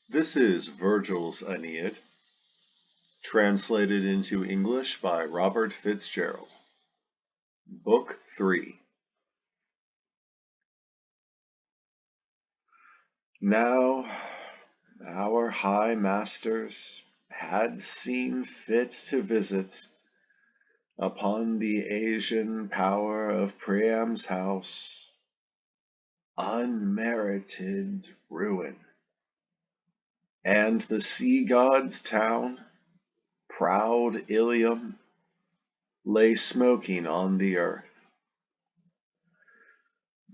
This is Vergil's Aeneid, translated into English by Robert Fitzgerald. Book 3. Now our high masters had seen fit to visit upon the Asian power of Priam's house unmerited ruin, and the sea god's town, proud Ilium, lay smoking on the earth.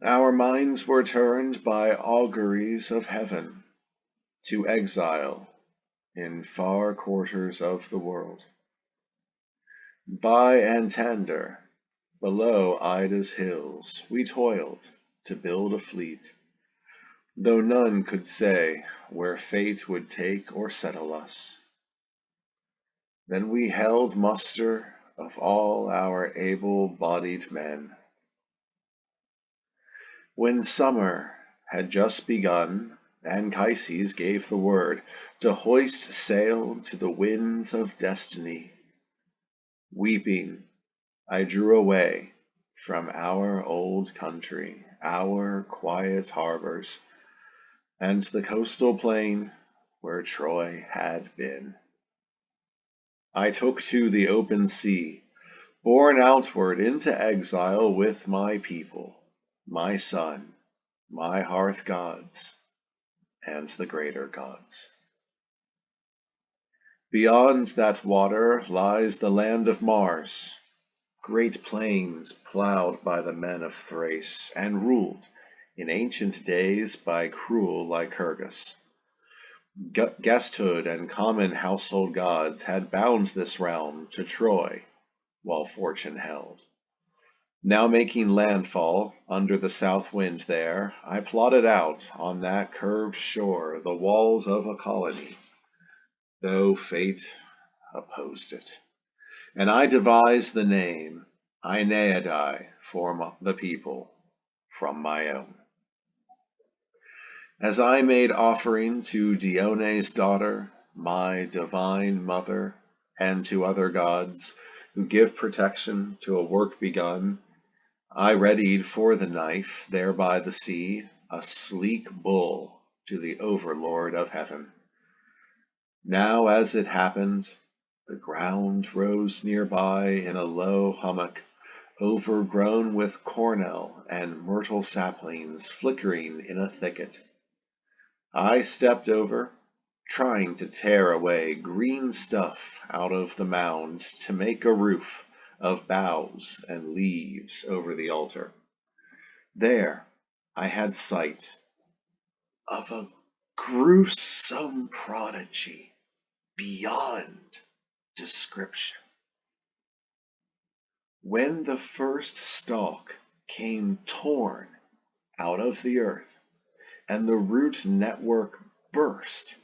Our minds were turned by auguries of heaven to exile in far quarters of the world. By Antander, below Ida's hills, we toiled to build a fleet, though none could say where fate would take or settle us. Then we held muster of all our able-bodied men. When summer had just begun, Anchises gave the word to hoist sail to the winds of destiny. Weeping, I drew away from our old country, our quiet harbors, and the coastal plain where Troy had been. I took to the open sea, borne outward into exile with my people, my son, my hearth gods, and the greater gods. Beyond that water lies the land of Mars, great plains plowed by the men of Thrace, and ruled in ancient days by cruel Lycurgus. Guesthood and common household gods had bound this realm to Troy while fortune held. Now making landfall under the south wind there, I plotted out on that curved shore the walls of a colony, though fate opposed it. And I devised the name Aeneid for the people from my own. As I made offering to Dione's daughter, my divine mother, and to other gods who give protection to a work begun, I readied for the knife there by the sea a sleek bull to the overlord of heaven. Now as it happened, the ground rose nearby in a low hummock, overgrown with cornel and myrtle saplings flickering in a thicket. I stepped over, trying to tear away green stuff out of the mound to make a roof of boughs and leaves over the altar. There I had sight of a gruesome prodigy beyond description. When the first stalk came torn out of the earth and the root network burst,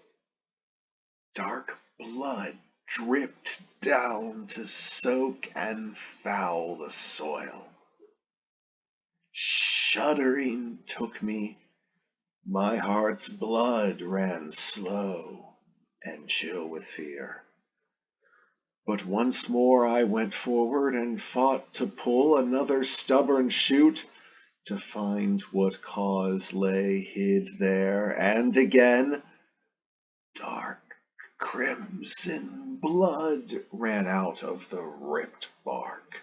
dark blood dripped down to soak and foul the soil. Shuddering took me, my heart's blood ran slow and chill with fear. But once more I went forward and fought to pull another stubborn shoot, to find what cause lay hid there, and again dark crimson blood ran out of the ripped bark.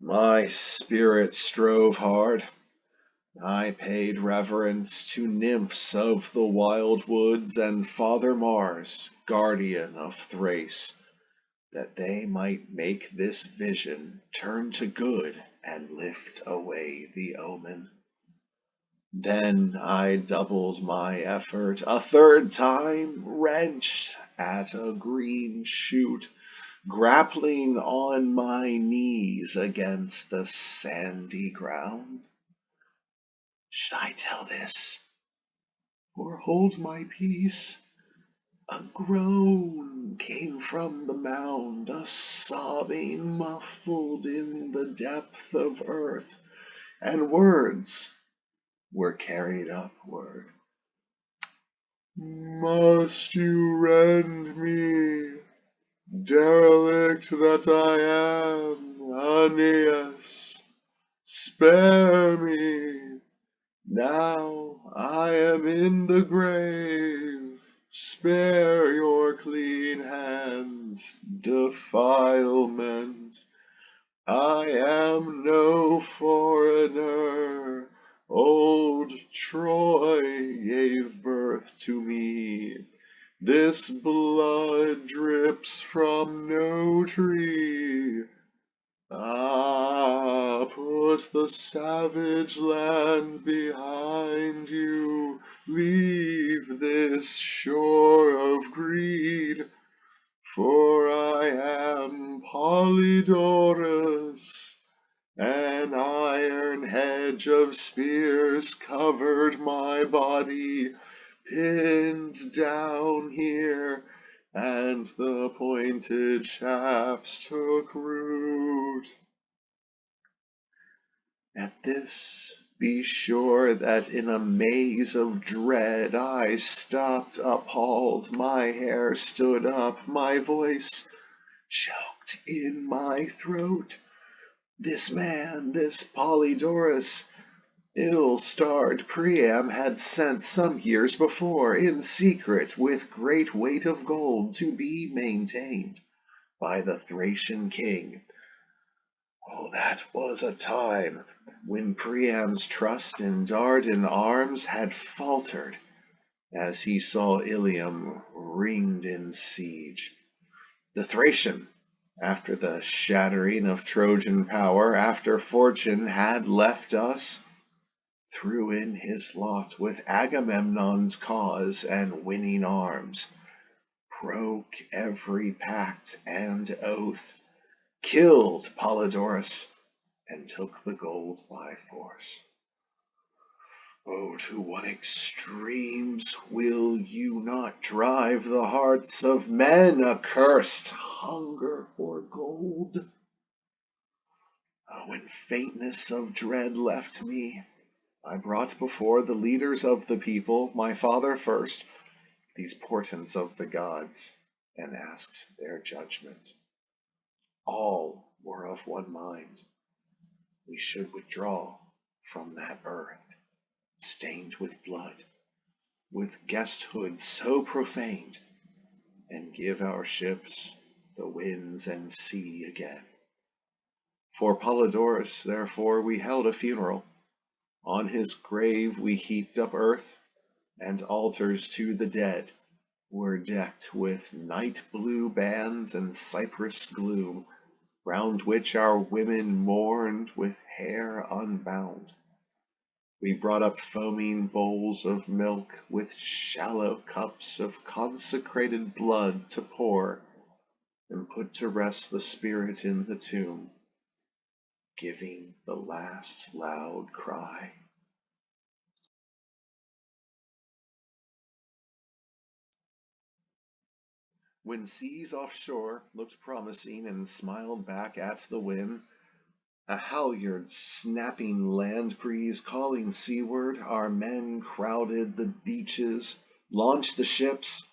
My spirit strove hard. I paid reverence to nymphs of the wild woods and Father Mars, guardian of Thrace, that they might make this vision turn to good and lift away the omen. Then I doubled my effort, a third time wrenched at a green shoot, grappling on my knees against the sandy ground. Should I tell this, or hold my peace? A groan came from the mound, a sobbing muffled in the depth of earth, and words were carried upward. Must you rend me, derelict that I am, Aeneas? Spare me, now I am in the grave. Spare your clean hands, defilement. I am no foreigner. Old Troy gave birth to me. This blood drips from no tree. Ah, put the savage land behind you. Leave this shore of greed. For I am Polydorus. An iron hedge of spears covered my body, pinned down here, and the pointed shafts took root. At this, be sure that in a maze of dread I stopped appalled, my hair stood up, my voice choked in my throat. This man, this Polydorus, ill-starred Priam had sent some years before, in secret, with great weight of gold, to be maintained by the Thracian king. Oh, that was a time when Priam's trust in Dardan arms had faltered as he saw Ilium ringed in siege. The Thracian, after the shattering of Trojan power, after fortune had left us, threw in his lot with Agamemnon's cause and winning arms, broke every pact and oath, killed Polydorus, and took the gold by force. Oh, to what extremes will you not drive the hearts of men, accursed hunger for gold? Oh, when faintness of dread left me, I brought before the leaders of the people, my father first, these portents of the gods, and asked their judgment. All were of one mind. We should withdraw from that earth, stained with blood, with guesthood so profaned, and give our ships the winds and sea again. For Polydorus, therefore, we held a funeral. On his grave we heaped up earth, and altars to the dead were decked with night blue bands and cypress gloom, round which our women mourned with hair unbound. We brought up foaming bowls of milk, with shallow cups of consecrated blood to pour, and put to rest the spirit in the tomb, giving the last loud cry. When seas offshore looked promising and smiled back at the wind, a halyard snapping land breeze calling seaward, our men crowded the beaches, launched the ships,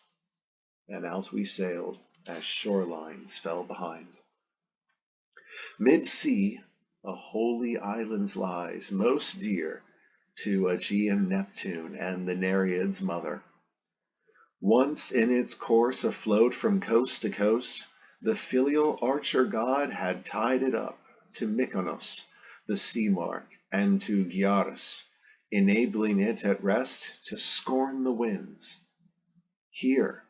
and out we sailed as shorelines fell behind. Mid-sea, a holy island lies, most dear to Aegean Neptune and the Nereid's mother. Once in its course afloat from coast to coast, the filial archer god had tied it up to Mykonos, the sea mark, and to Gyaris, enabling it at rest to scorn the winds. Here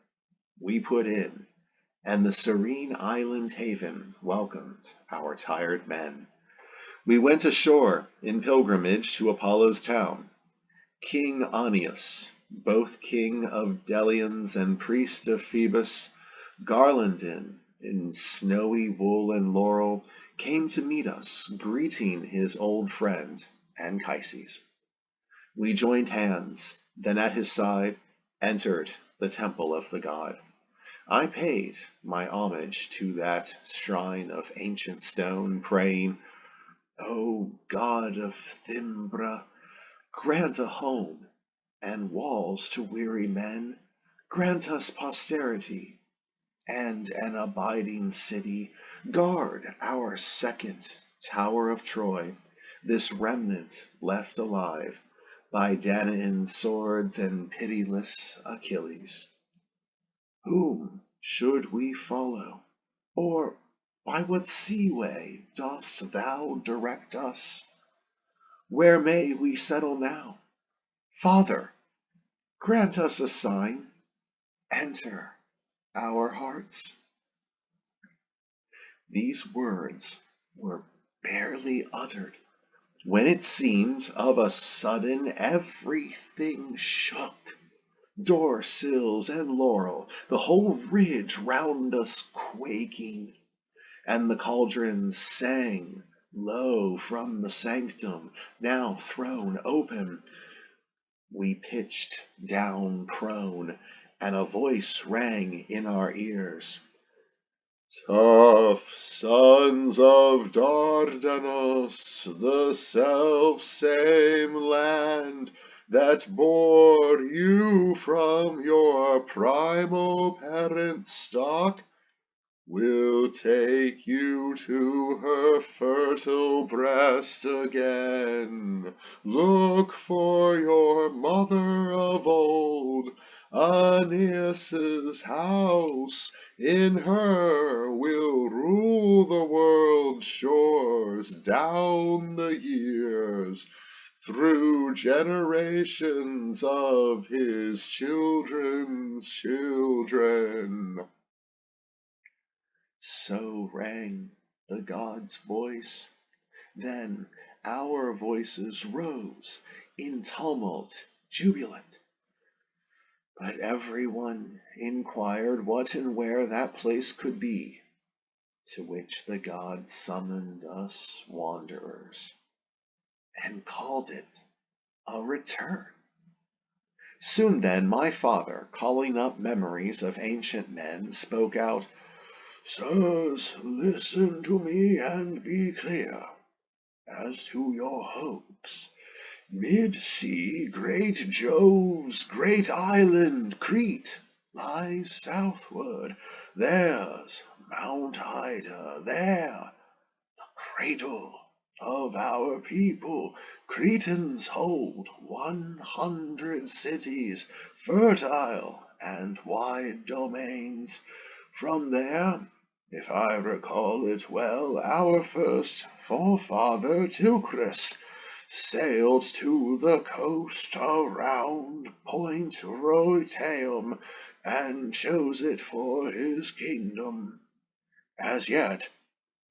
we put in, and the serene island haven welcomed our tired men. We went ashore in pilgrimage to Apollo's town. King Aeneas, both king of Delians and priest of Phoebus, garlanded in snowy wool and laurel, came to meet us, greeting his old friend, Anchises. We joined hands, then at his side entered the temple of the god. I paid my homage to that shrine of ancient stone, praying, O god of Thymbra, grant a home and walls to weary men, Grant us posterity and an abiding city. Guard our second tower of Troy, this remnant left alive by Danaan's swords and pitiless Achilles. Whom should we follow? Or by what seaway dost thou direct us? Where may we settle now? Father, grant us a sign. Enter our hearts. These words were barely uttered when it seemed of a sudden everything shook. Door sills and laurel, the whole ridge round us quaking, and the cauldrons sang low from the sanctum, now thrown open. We pitched down prone, and a voice rang in our ears. Tough sons of Dardanus, the self-same land that bore you from your primal parent stock, will take you to her fertile breast again. Look for your mother of old, Aeneas's house. In her will rule the world's shores down the years, through generations of his children's children. So rang the god's voice. Then our voices rose in tumult jubilant. But everyone inquired what and where that place could be, to which the god summoned us wanderers, and called it a return. Soon then my father, calling up memories of ancient men, spoke out, Sirs, listen to me and be clear as to your hopes. Mid-sea, great Jove's great island, Crete, lies southward. There's Mount Ida, there, the cradle of our people. Cretans hold 100 cities, fertile and wide domains. From there, if I recall it well, our first forefather, Teucrus, sailed to the coast around Point Roytaeum and chose it for his kingdom. As yet,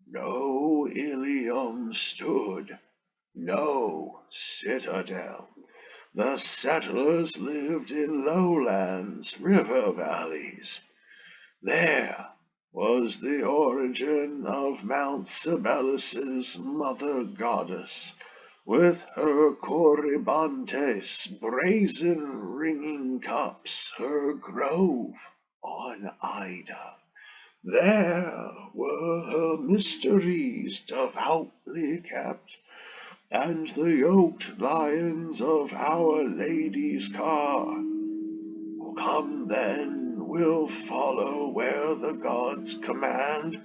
no Ilium stood, no citadel. The settlers lived in lowlands, river valleys. There was the origin of Mount Cybeleus' mother goddess, with her Corybantes, brazen ringing cups, her grove on Ida. There were her mysteries devoutly kept, and the yoked lions of Our Lady's car. Come then, we'll follow where the gods command,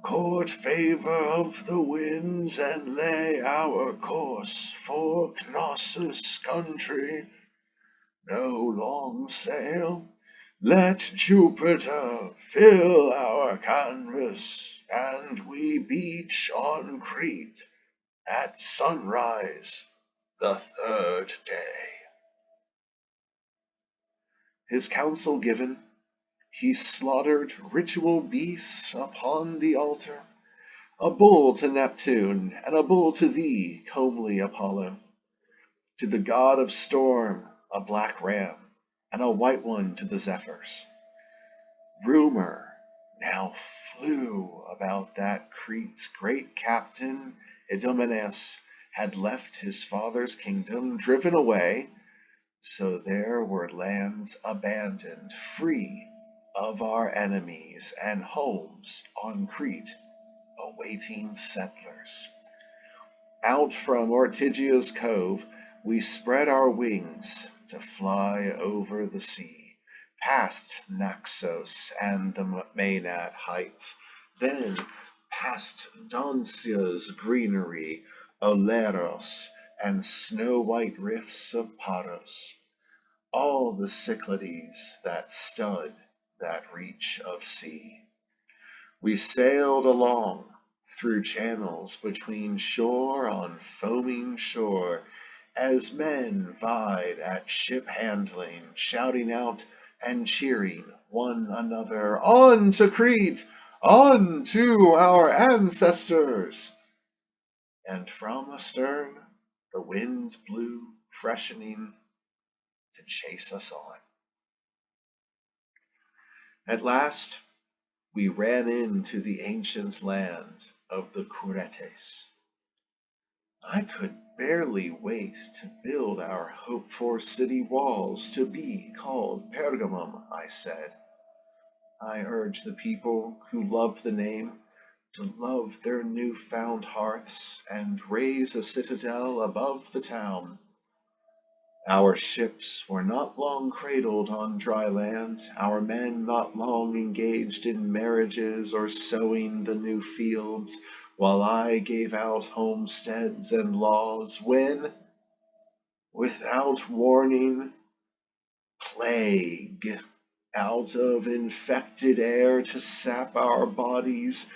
court favor of the winds, and lay our course for Knossos' country. No long sail, let Jupiter fill our canvas, and we beach on Crete at sunrise the third day. His counsel given, he slaughtered ritual beasts upon the altar, a bull to Neptune, and a bull to thee, comely Apollo. To the god of storm, a black ram, and a white one to the Zephyrs. Rumor now flew about that Crete's great captain, Idomeneus, had left his father's kingdom, driven away, so there were lands abandoned, free of our enemies, and homes on Crete awaiting settlers. Out from Ortygia's cove we spread our wings to fly over the sea, past Naxos and the Maenad heights, then past Dancia's greenery, Oleros, and snow-white rifts of Paros, all the Cyclades that stud that reach of sea. We sailed along through channels between shore on foaming shore, as men vied at ship handling, shouting out and cheering one another, "On to Crete! On to our ancestors!" And from astern the wind blew, freshening, to chase us on. At last we ran into the ancient land of the Curetes. I could barely wait to build our hoped-for city walls, to be called Pergamum, I said. I urged the people who loved the name to love their new-found hearths and raise a citadel above the town. Our ships were not long cradled on dry land, our men not long engaged in marriages or sowing the new fields, while I gave out homesteads and laws, when, without warning, plague out of infected air to sap our bodies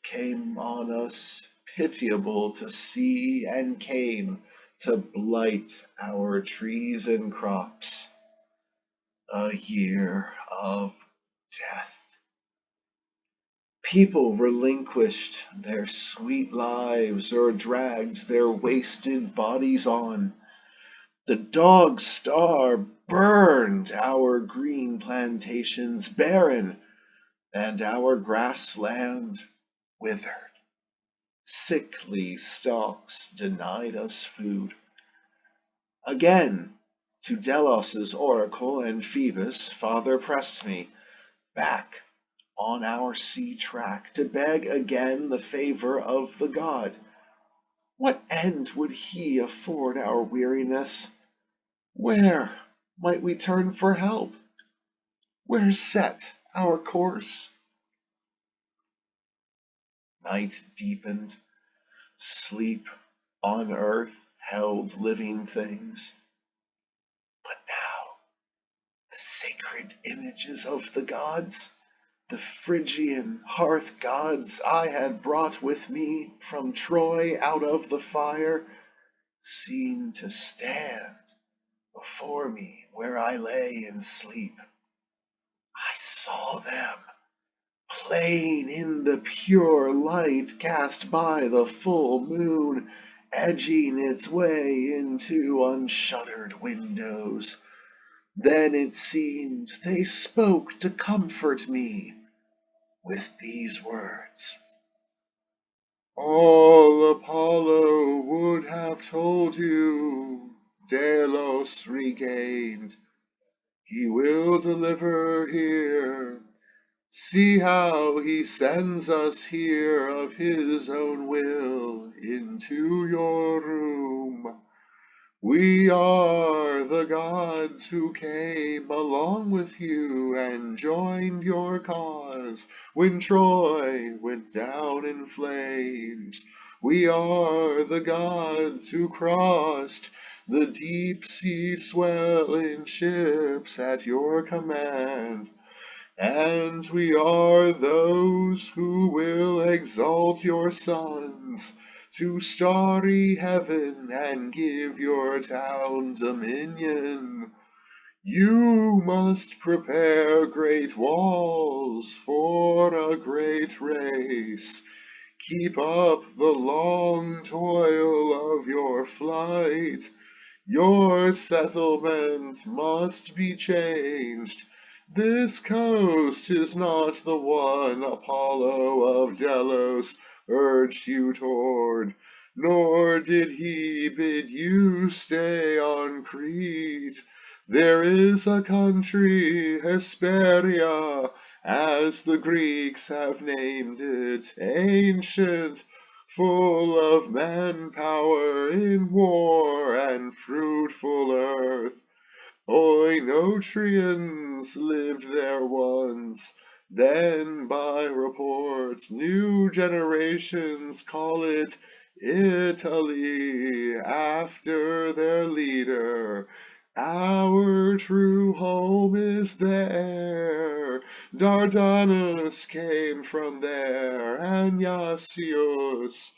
came on us, pitiable to see, and came to blight our trees and crops. A year of death. People relinquished their sweet lives or dragged their wasted bodies on. The dog star burned our green plantations barren, and our grassland withered. Sickly stalks denied us food. Again, to Delos's oracle and Phoebus, Father pressed me back on our sea track to beg again the favor of the god. What end would he afford our weariness? Where might we turn for help? Where set our course? Night deepened, sleep on earth held living things. But now the sacred images of the gods, the Phrygian hearth gods I had brought with me from Troy out of the fire, seemed to stand before me where I lay in sleep. I saw them playing in the pure light cast by the full moon, edging its way into unshuttered windows. Then it seemed they spoke to comfort me with these words: "All Apollo would have told you, Delos regained, he will deliver here. See how he sends us here of his own will into your room. We are the gods who came along with you and joined your cause when Troy went down in flames. We are the gods who crossed the deep sea swelling ships at your command. And we are those who will exalt your sons to starry heaven and give your town dominion. You must prepare great walls for a great race. Keep up the long toil of your flight. Your settlement must be changed. This coast is not the one Apollo of Delos urged you toward, nor did he bid you stay on Crete. There is a country, Hesperia, as the Greeks have named it, ancient, full of manpower in war and fruitful earth. Oinotrians lived there once. Then by report new generations call it Italy after their leader. Our true home is there. Dardanus came from there, and Yassius,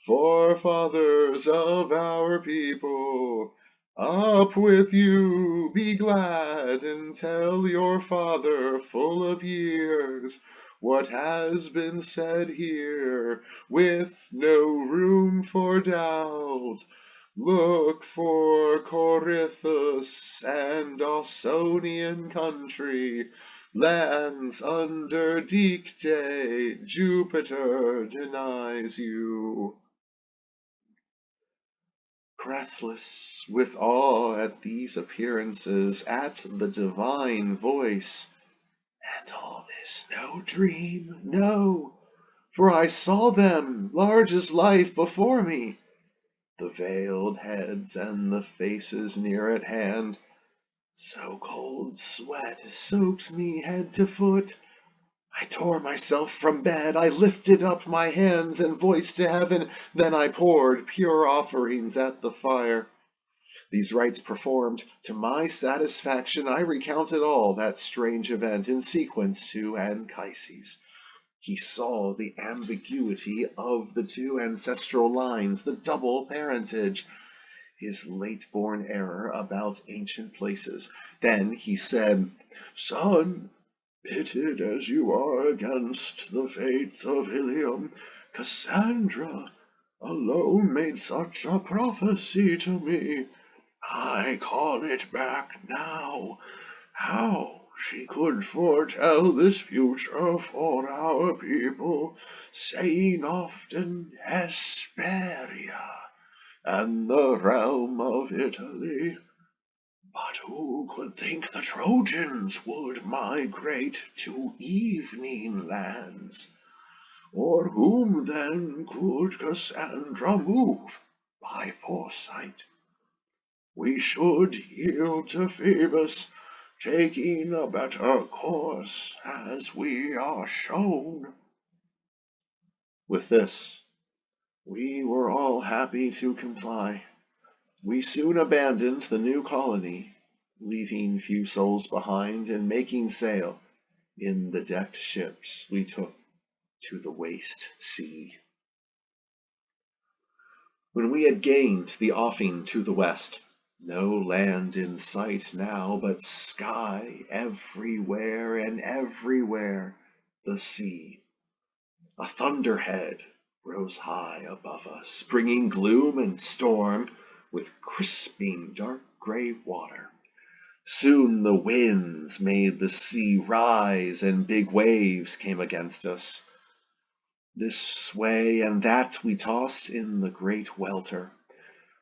forefathers of our people. Up with you, be glad, and tell your father, full of years, what has been said here, with no room for doubt. Look for Corythus and Ausonian country, lands under Dicte, Jupiter denies you. Breathless with awe at these appearances, at the divine voice. And all this no dream, no, for I saw them, large as life, before me. The veiled heads and the faces near at hand. So cold sweat soaked me head to foot. I tore myself from bed, I lifted up my hands and voice to heaven, then I poured pure offerings at the fire. These rites performed, to my satisfaction, I recounted all that strange event in sequence to Anchises. He saw the ambiguity of the two ancestral lines, the double parentage, his late-born error about ancient places. Then he said, "Son, pitted as you are against the fates of Ilium, Cassandra alone made such a prophecy to me. I call it back now. How she could foretell this future for our people, saying often Hesperia and the realm of Italy. But who could think the Trojans would migrate to evening lands? Or whom then could Cassandra move by foresight? We should yield to Phoebus, taking a better course, as we are shown." With this, we were all happy to comply. We soon abandoned the new colony, leaving few souls behind and making sail in the decked ships we took to the waste sea. When we had gained the offing to the west, no land in sight now, but sky everywhere, and everywhere the sea. A thunderhead rose high above us, bringing gloom and storm with crisping dark gray water. Soon the winds made the sea rise, and big waves came against us. This way and that we tossed in the great welter.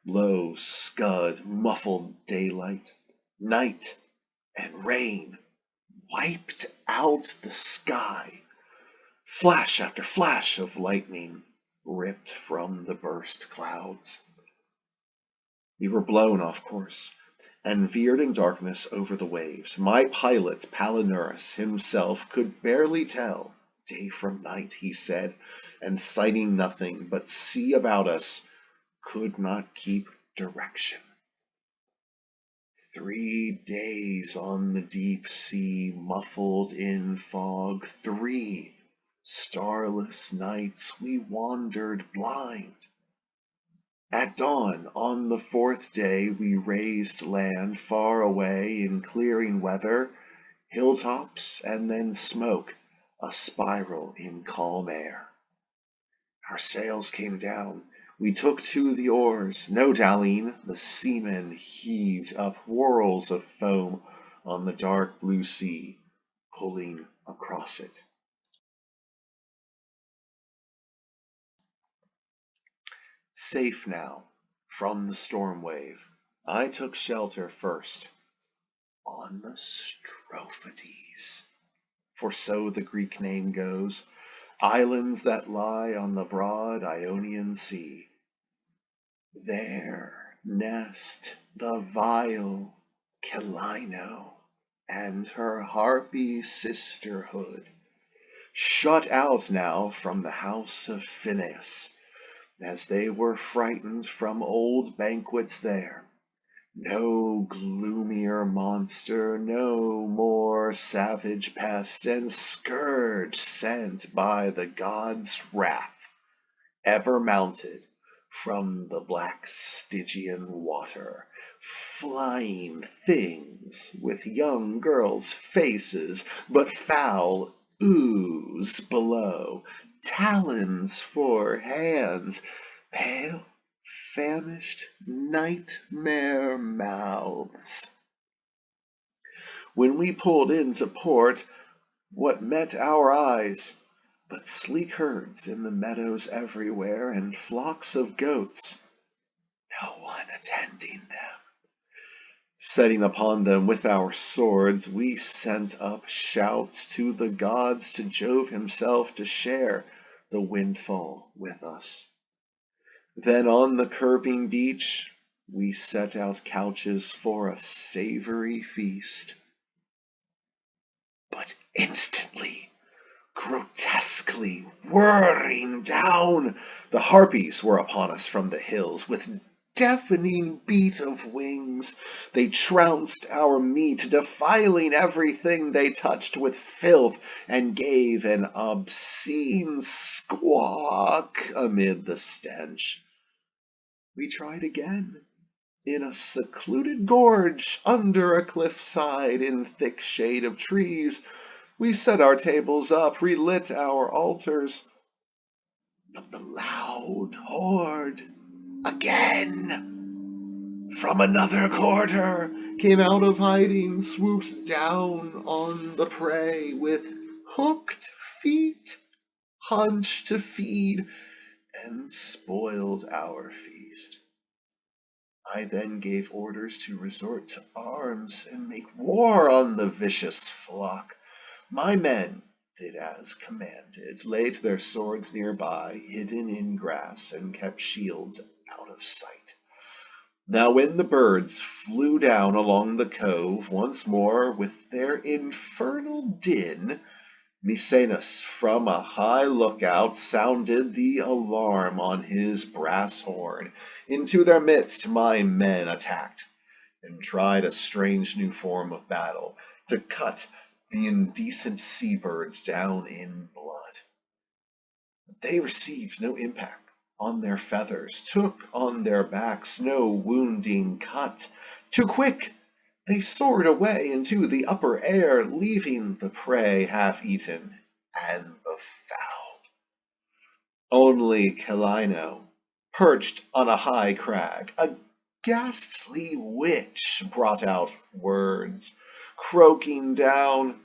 Low scud muffled daylight. Night and rain wiped out the sky. Flash after flash of lightning ripped from the burst clouds. We were blown off course and veered in darkness over the waves. My pilot, Palinurus himself, could barely tell day from night, he said, and sighting nothing but sea about us, could not keep direction. 3 days on the deep sea, muffled in fog, 3 starless nights we wandered blind. At dawn on the 4th day we raised land far away in clearing weather, hilltops and then smoke, a spiral in calm air. Our sails came down. We took to the oars. No dallying, the seamen heaved up whirls of foam on the dark blue sea, pulling across it. Safe now from the storm wave, I took shelter first on the Strophides, for so the Greek name goes, islands that lie on the broad Ionian Sea. There nest the vile Celaeno and her harpy sisterhood, shut out now from the house of Phineus, as they were frightened from old banquets there. No gloomier monster, no more savage pest and scourge sent by the gods' wrath, ever mounted from the black Stygian water. Flying things with young girls' faces, but foul ooze below, talons for hands, pale, famished nightmare mouths. When we pulled into port, what met our eyes but sleek herds in the meadows everywhere, and flocks of goats, no one attending them. Setting upon them with our swords, we sent up shouts to the gods, to Jove himself to share the windfall with us. Then on the curving beach we set out couches for a savory feast. But instantly, grotesquely whirring down, the harpies were upon us from the hills. With deafening beat of wings they trounced our meat, defiling everything they touched with filth, and gave an obscene squawk amid the stench. We tried again, in a secluded gorge, under a cliffside, in thick shade of trees. We set our tables up, relit our altars, but the loud horde again, from another quarter, came out of hiding, swooped down on the prey with hooked feet, hunched to feed, and spoiled our feast. I then gave orders to resort to arms and make war on the vicious flock. My men did as commanded, laid their swords nearby, hidden in grass, and kept shields out of sight. Now when the birds flew down along the cove once more with their infernal din, Misenus from a high lookout sounded the alarm on his brass horn. Into their midst my men attacked, and tried a strange new form of battle, to cut the indecent sea-birds down in blood. They received no impact on their feathers, took on their backs no wounding cut. Too quick they soared away into the upper air, leaving the prey half-eaten and befouled. Only Celaeno, perched on a high crag, a ghastly witch, brought out words, croaking down,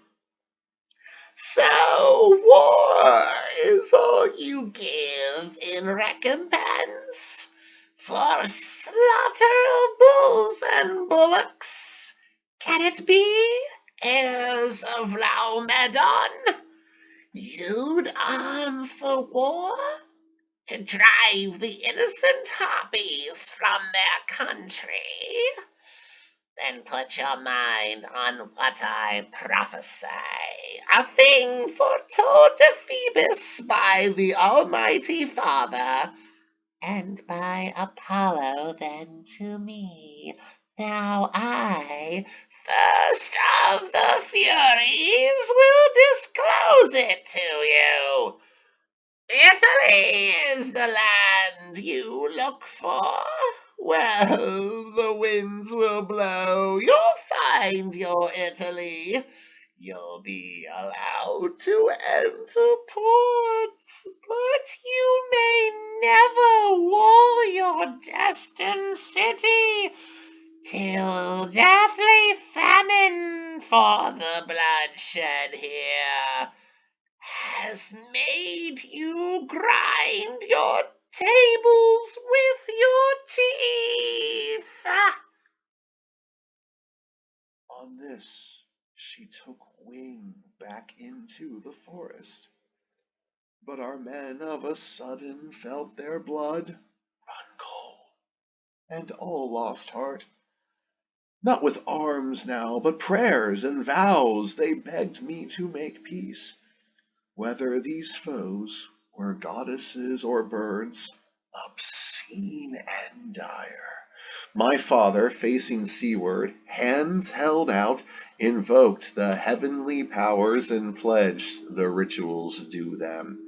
"So war is all you give in recompense for slaughter of bulls and bullocks? Can it be, heirs of Laomedon? You'd arm for war, to drive the innocent harpies from their country? Then put your mind on what I prophesy, a thing foretold to Phoebus by the Almighty Father, and by Apollo then to me. Now I, first of the Furies, will disclose it to you. Italy is the land you look for. Well, the winds will blow. You'll find your Italy. You'll be allowed to enter ports, but you may never wall your destined city till deathly famine for the bloodshed here has made you grind your tables with your teeth." On this, she took wing back into the forest. But our men of a sudden felt their blood run cold, and all lost heart. Not with arms now, but prayers and vows, they begged me to make peace. Whether these foes were goddesses or birds, obscene and dire, my father, facing seaward, hands held out, invoked the heavenly powers and pledged the rituals due them.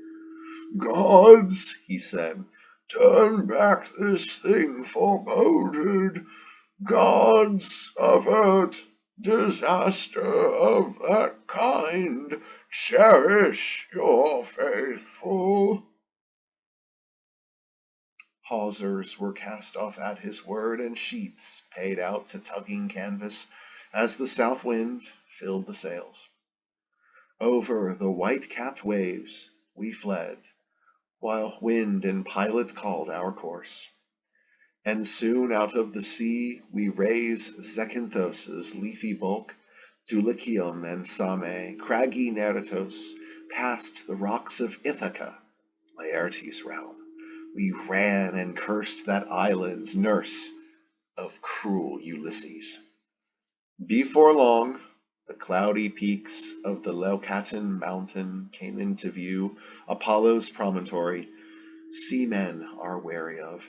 "Gods," he said, "turn back this thing foreboded. Gods, avert disaster of that kind. Cherish your faithful." Hawsers were cast off at his word, and sheets paid out to tugging canvas as the south wind filled the sails. Over the white-capped waves we fled, while wind and pilot called our course. And soon out of the sea we raise Zakynthos' leafy bulk, to Lycium and Same, craggy Neritos, past the rocks of Ithaca, Laertes' realm. We ran and cursed that island, nurse of cruel Ulysses. Before long, the cloudy peaks of the Leucatan mountain came into view, Apollo's promontory. Seamen are wary of.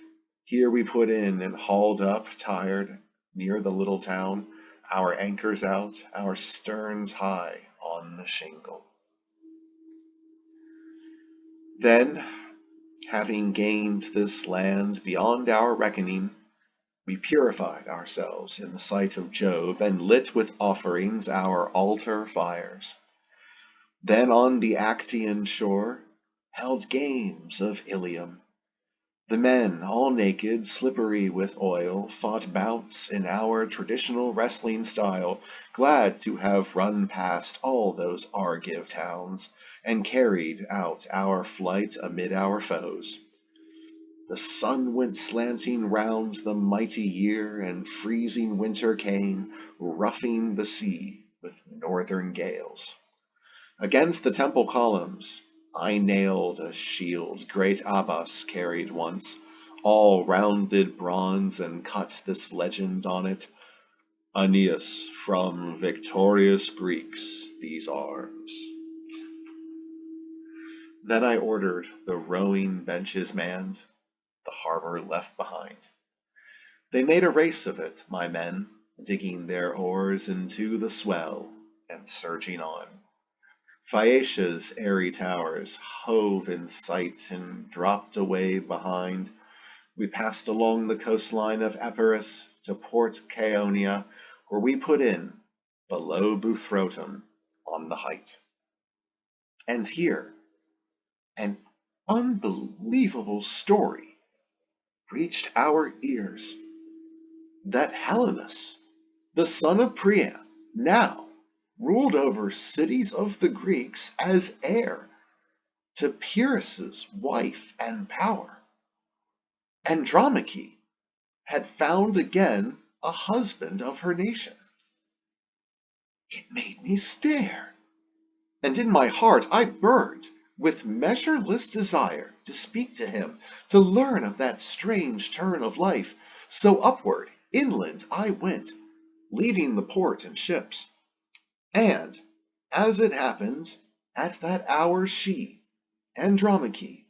Here we put in and hauled up, tired, near the little town, our anchors out, our sterns high on the shingle. Then, having gained this land beyond our reckoning, we purified ourselves in the sight of Jove, and lit with offerings our altar fires. Then on the Actian shore held games of Ilium. The men, all naked, slippery with oil, fought bouts in our traditional wrestling style, glad to have run past all those Argive towns, and carried out our flight amid our foes. The sun went slanting round the mighty year, and freezing winter came, roughing the sea with northern gales. Against the temple columns I nailed a shield great Abbas carried once, all rounded bronze, and cut this legend on it: "Aeneas from victorious Greeks these arms." Then I ordered the rowing benches manned, the harbor left behind. They made a race of it, my men, digging their oars into the swell and surging on. Phaeacia's airy towers hove in sight and dropped away behind. We passed along the coastline of Epirus to Port Chaonia, where we put in, below Buthrotum, on the height. And here, an unbelievable story reached our ears, that Helenus, the son of Priam, now ruled over cities of the Greeks as heir to Pyrrhus's wife and power. Andromache had found again a husband of her nation. It made me stare, and in my heart I burned with measureless desire to speak to him, to learn of that strange turn of life. So upward, inland I went, leaving the port and ships. And, as it happened, at that hour she, Andromache,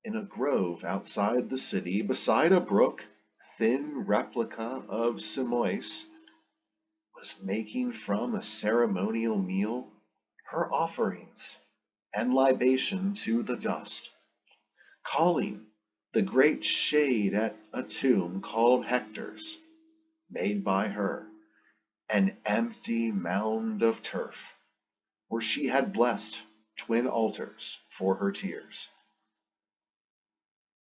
in a grove outside the city, beside a brook, thin replica of Simois, was making from a ceremonial meal her offerings and libation to the dust, calling the great shade at a tomb called Hector's, made by her, an empty mound of turf, where she had blessed twin altars for her tears.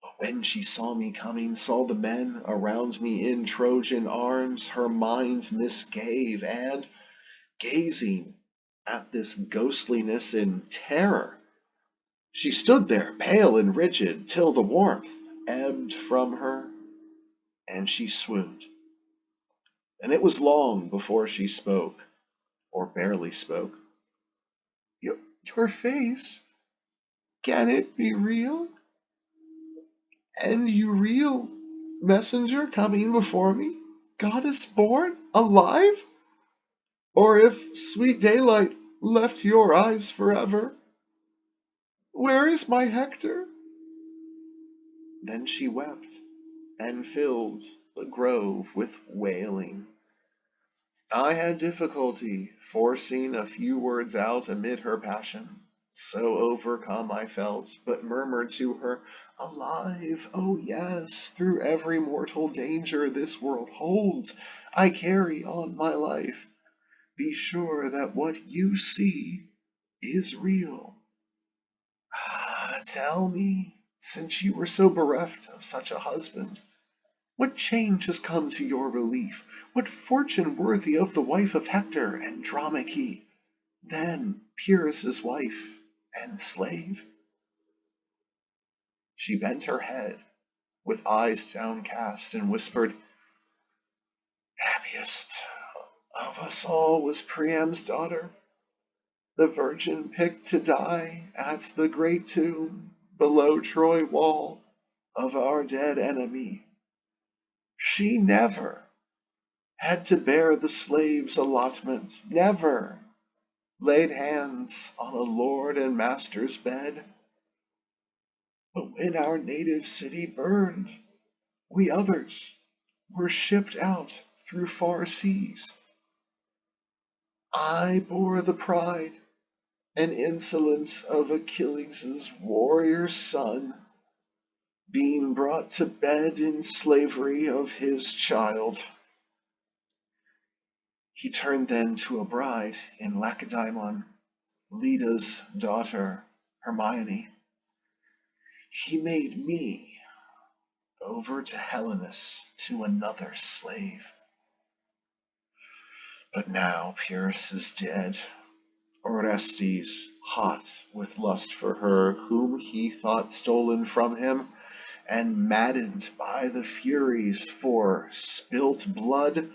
But when she saw me coming, saw the men around me in Trojan arms, her mind misgave, and, gazing at this ghostliness in terror, she stood there pale and rigid, till the warmth ebbed from her, and she swooned. And it was long before she spoke, or barely spoke. Your face, can it be real? And you real messenger coming before me? goddess born, alive? Or if sweet daylight left your eyes forever, where is my Hector? Then she wept, and filled the grove with wailing. I had difficulty forcing a few words out amid her passion. So overcome I felt, but murmured to her, "Alive, oh yes, through every mortal danger this world holds, I carry on my life. Be sure that what you see is real. Ah, tell me, since you were so bereft of such a husband, what change has come to your relief? What fortune worthy of the wife of Hector, Andromache, then Pyrrhus's wife and slave?" She bent her head with eyes downcast and whispered, "Happiest of us all was Priam's daughter, the virgin picked to die at the great tomb below Troy wall of our dead enemy. She never had to bear the slave's allotment, never laid hands on a lord and master's bed. But when our native city burned, we others were shipped out through far seas. I bore the pride and insolence of Achilles' warrior son, being brought to bed in slavery of his child." He turned then to a bride in Lacedaemon, Leda's daughter, Hermione. "He made me over to Helenus, to another slave. But now Pyrrhus is dead, Orestes, hot with lust for her whom he thought stolen from him, and maddened by the Furies for spilt blood,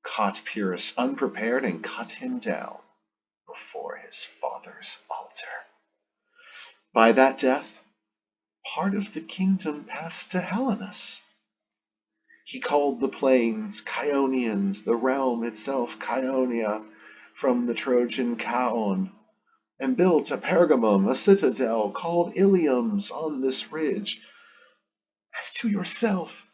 caught Pyrrhus unprepared and cut him down before his father's altar. By that death, part of the kingdom passed to Helenus. He called the plains Chionian, the realm itself Chionia, from the Trojan Chaon, and built a Pergamum, a citadel called Ilium's on this ridge. As to yourself,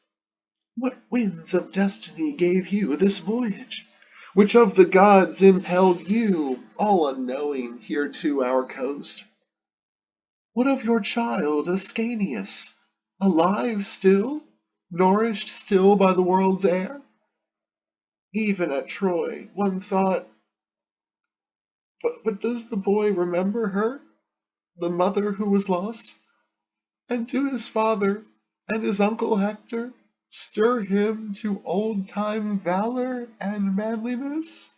what winds of destiny gave you this voyage? Which of the gods impelled you, all unknowing, here to our coast? What of your child Ascanius, alive still, nourished still by the world's air? Even at Troy, one thought, but does the boy remember her, the mother who was lost? And do his father and his uncle Hector stir him to old-time valor and manliness?"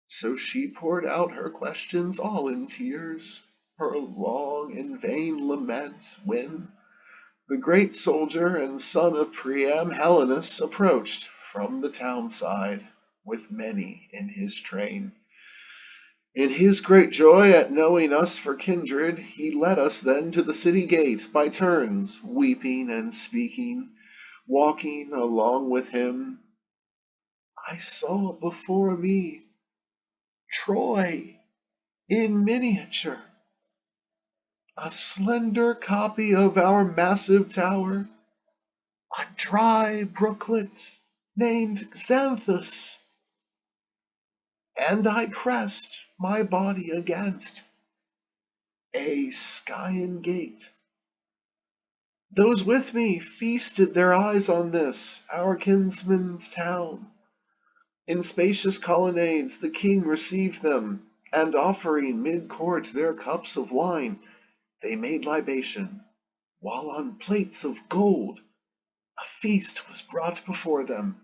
So she poured out her questions all in tears, her long and vain lament, when the great soldier and son of Priam, Helenus, approached from the town side with many in his train. In his great joy at knowing us for kindred, he led us then to the city gate by turns, weeping and speaking. Walking along with him, I saw before me Troy in miniature, a slender copy of our massive tower, a dry brooklet named Xanthus, and I pressed my body against a Scaean gate. Those with me feasted their eyes on this, our kinsman's town. In spacious colonnades the king received them, and offering mid-court their cups of wine, they made libation, while on plates of gold a feast was brought before them.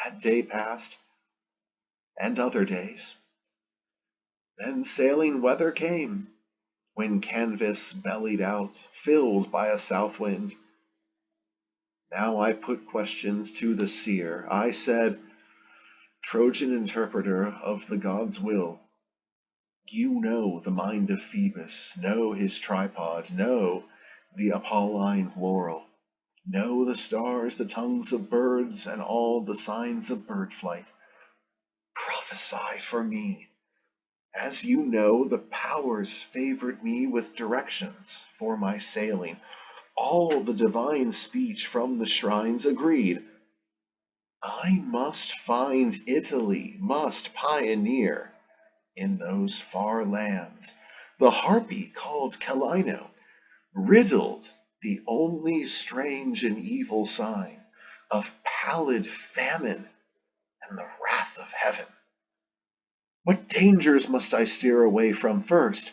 That day passed, and other days. Then sailing weather came, when canvas bellied out, filled by a south wind. Now I put questions to the seer. I said, "Trojan interpreter of the god's will, you know the mind of Phoebus, know his tripod, know the Apolline laurel. know the stars, the tongues of birds, and all the signs of bird flight. Prophesy for me. As you know, the powers favored me with directions for my sailing. All the divine speech from the shrines agreed. I must find Italy, must pioneer in those far lands. The harpy called Calino, riddled the only strange and evil sign of pallid famine and the wrath of heaven. What dangers must I steer away from first?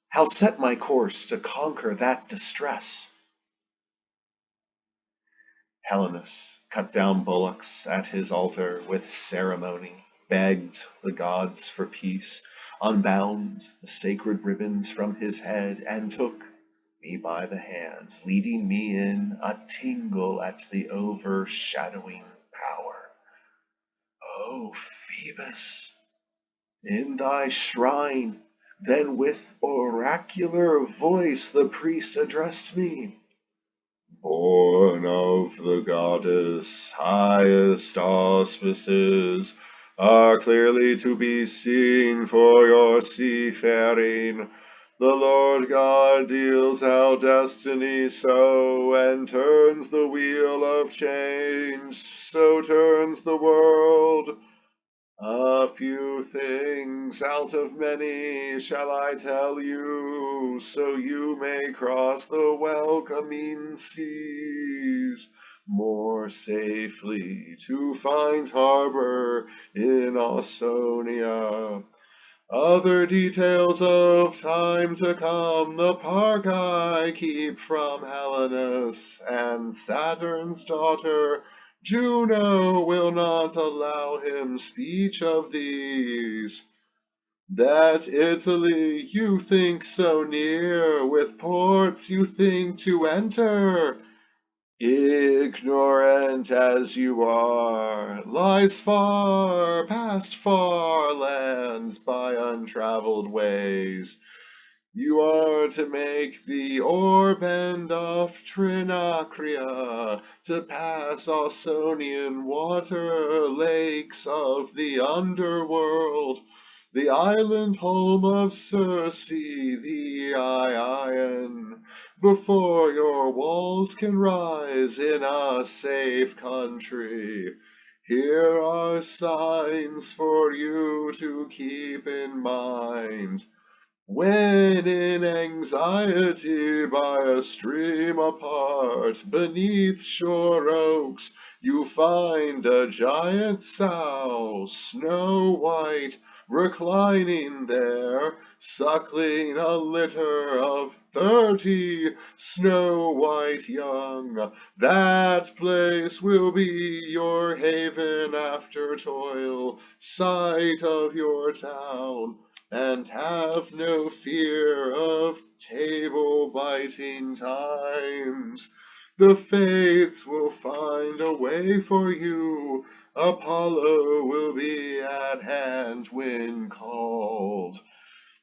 How set my course to conquer that distress? Helenus cut down bullocks at his altar with ceremony, begged the gods for peace, unbound the sacred ribbons from his head, and took me by the hand, leading me in a tingle at the overshadowing power. O Phoebus, in thy shrine, then with oracular voice the priest addressed me. Born of the goddess, highest auspices are clearly to be seen for your seafaring. The Lord God deals out destiny so, and turns the wheel of change, so turns the world. A few things out of many shall I tell you, so you may cross the welcoming seas more safely to find harbor in Ausonia. Other details of time to come the park I keep from Helenus, and Saturn's daughter Juno will not allow him speech of these. That Italy you think so near, with ports you think to enter, ignorant as you are, lies far past far lands by untraveled ways. You are to make the Orbend of Trinacria, to pass Ausonian water, lakes of the underworld, the island home of Circe, the Ion, before your walls can rise in a safe country. Here are signs for you to keep in mind. When in anxiety by a stream apart, beneath shore oaks, you find a giant sow, snow white, reclining there, suckling a litter of 30 snow white young. That place will be your haven after toil, site of your town. And have no fear of table-biting times. The fates will find a way for you. Apollo will be at hand when called.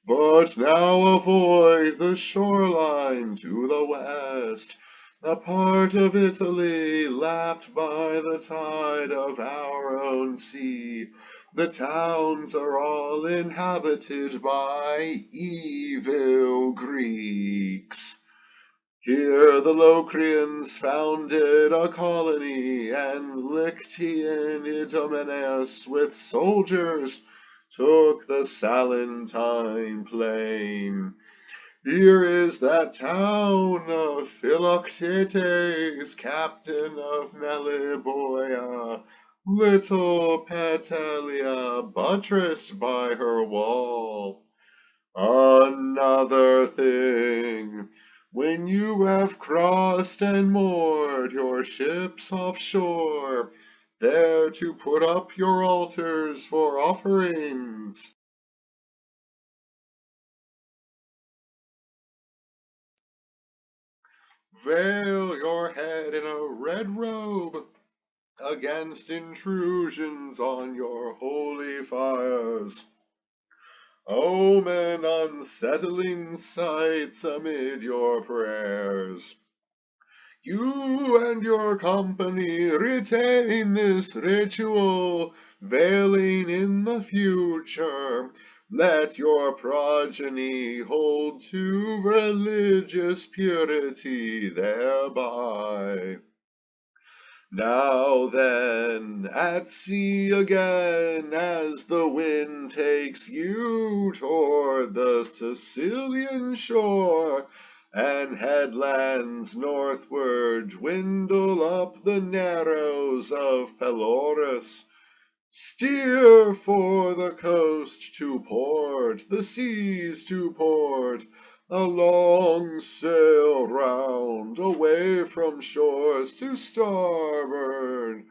But now avoid the shoreline to the west, a part of Italy lapped by the tide of our own sea. The towns are all inhabited by evil Greeks. Here the Locrians founded a colony, and Lyctian Idomeneus with soldiers took the Salentine plain. Here is that town of Philoctetes, captain of Meliboea, little Petelia, buttressed by her wall. Another thing, when you have crossed and moored your ships offshore, there to put up your altars for offerings. Veil your head in a red robe against intrusions on your holy fires. Omen unsettling sights amid your prayers. You and your company retain this ritual, veiling in the future. Let your progeny hold to religious purity thereby. Now then, at sea again, as the wind takes you toward the Sicilian shore, and headlands northward dwindle up the narrows of Pelorus, steer for the coast to port, the seas to port, a long sail round, away from shores to starboard.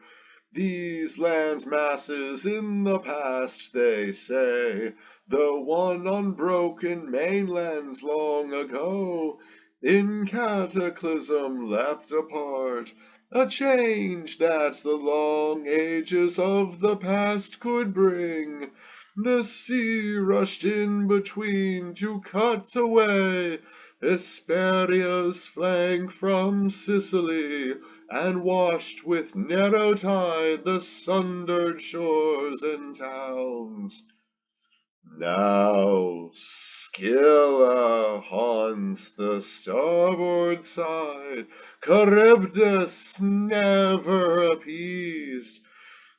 These land masses in the past, they say, the one unbroken mainland long ago, in cataclysm leapt apart, a change that the long ages of the past could bring. The sea rushed in between to cut away Hesperia's flank from Sicily, and washed with narrow tide the sundered shores and towns. Now Scylla haunts the starboard side, Charybdis never appeased,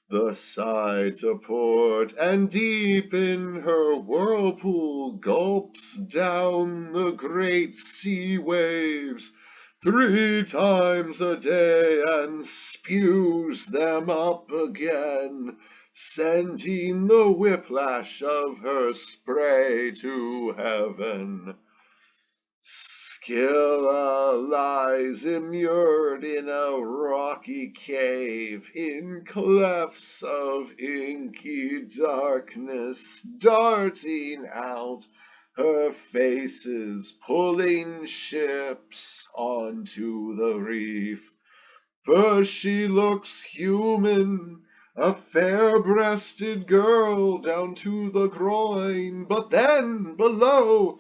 the side to port, and deep in her whirlpool gulps down the great sea waves 3 times a day, and spews them up again, sending the whiplash of her spray to heaven. Scylla lies immured in a rocky cave, in clefts of inky darkness, darting out her faces, pulling ships onto the reef. First she looks human, a fair-breasted girl down to the groin, but then below,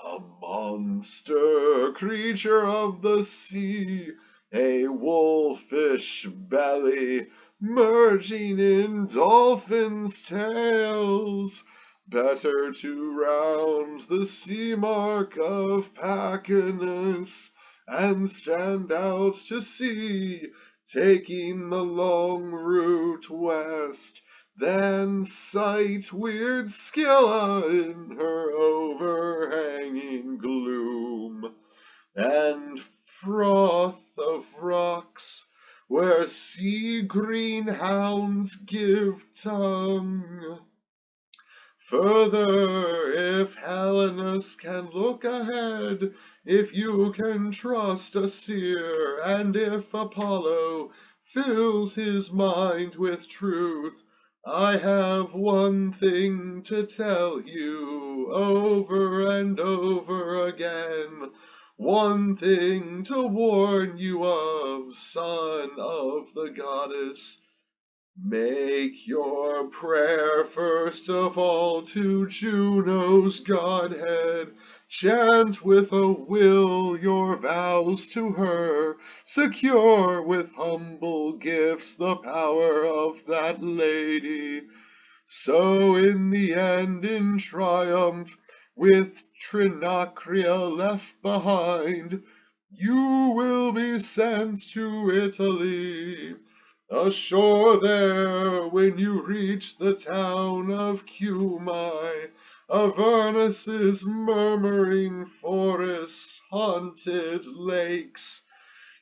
a monster creature of the sea, a wolfish belly merging in dolphins' tails. Better to round the sea mark of Pacanus and stand out to sea, taking the long route west, than sight weird Scylla in her overhanging gloom, and froth of rocks where sea-green hounds give tongue. Further, if Helenus can look ahead, if you can trust a seer, and if Apollo fills his mind with truth, I have one thing to tell you over and over again, one thing to warn you of, son of the goddess. Make your prayer first of all to Juno's godhead. Chant with a will your vows to her. Secure with humble gifts the power of that lady. So in the end, in triumph, with Trinacria left behind, you will be sent to Italy. Ashore there, when you reach the town of Cumae, Avernus's murmuring forests, haunted lakes,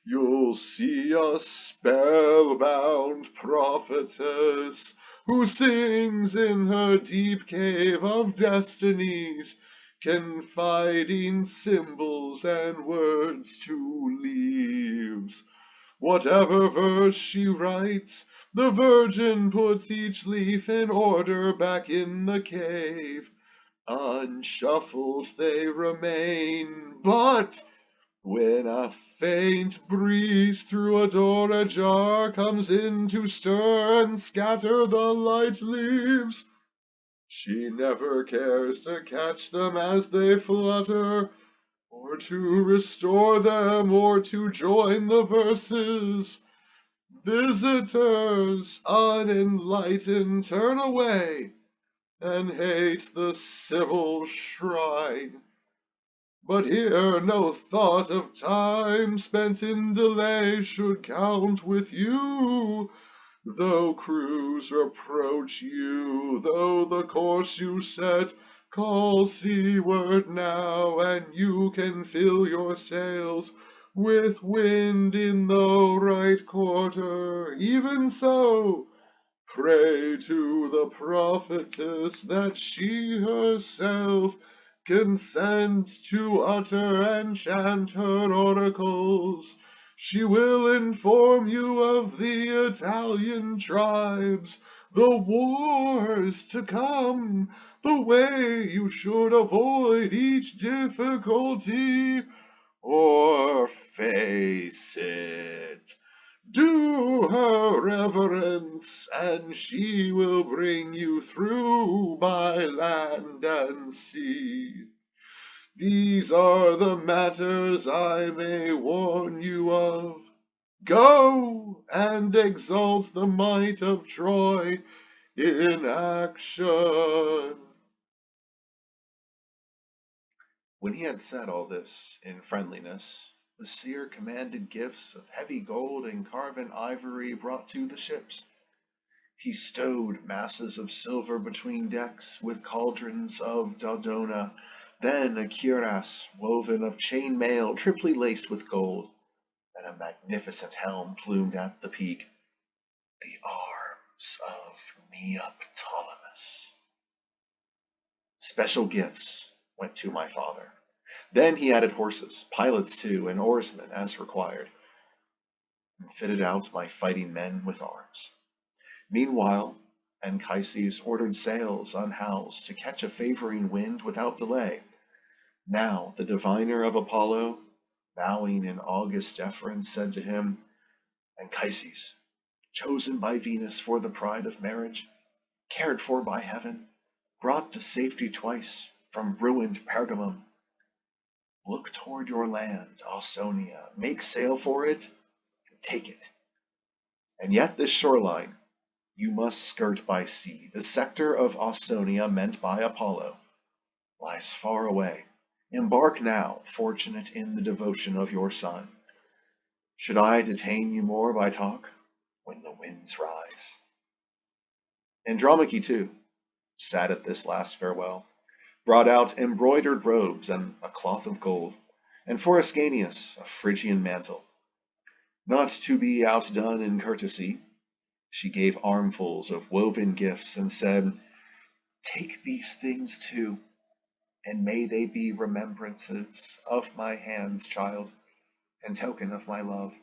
you'll see a spellbound prophetess who sings in her deep cave of destinies, confiding symbols and words to leaves. Whatever verse she writes, the Virgin puts each leaf in order back in the cave. Unshuffled they remain, but when a faint breeze through a door ajar comes in to stir and scatter the light leaves, she never cares to catch them as they flutter, or to restore them, or to join the verses. Visitors unenlightened turn away and hate the civil shrine. But here no thought of time spent in delay should count with you. Though crews reproach you, though the course you set calls seaward now, and you can fill your sails with wind in the right quarter, even so, pray to the prophetess that she herself consent to utter and chant her oracles. She will inform you of the Italian tribes, the wars to come, the way you should avoid each difficulty, or face it. Do her reverence, and she will bring you through by land and sea. These are the matters I may warn you of. Go and exalt the might of Troy in action. When he had said all this in friendliness, the seer commanded gifts of heavy gold and carven ivory brought to the ships. He stowed masses of silver between decks with cauldrons of Dodona, then a cuirass woven of chain mail triply laced with gold, and a magnificent helm plumed at the peak, the arms of Neoptolemus. Special gifts went to my father. Then he added horses, pilots too, and oarsmen as required, and fitted out my fighting men with arms. Meanwhile, Anchises ordered sails unhoused to catch a favoring wind without delay. Now the diviner of Apollo, bowing in august deference, said to him, Anchises, chosen by Venus for the pride of marriage, cared for by heaven, brought to safety twice from ruined Pergamum, look toward your land, Ausonia, make sail for it, and take it. And yet this shoreline you must skirt by sea. The sector of Ausonia meant by Apollo lies far away. Embark now, fortunate in the devotion of your son. Should I detain you more by talk, when the winds rise? Andromache, too, sad at this last farewell, brought out embroidered robes and a cloth of gold, and for Ascanius a Phrygian mantle. Not to be outdone in courtesy, she gave armfuls of woven gifts and said, Take these things too, and may they be remembrances of my hands, child, and token of my love,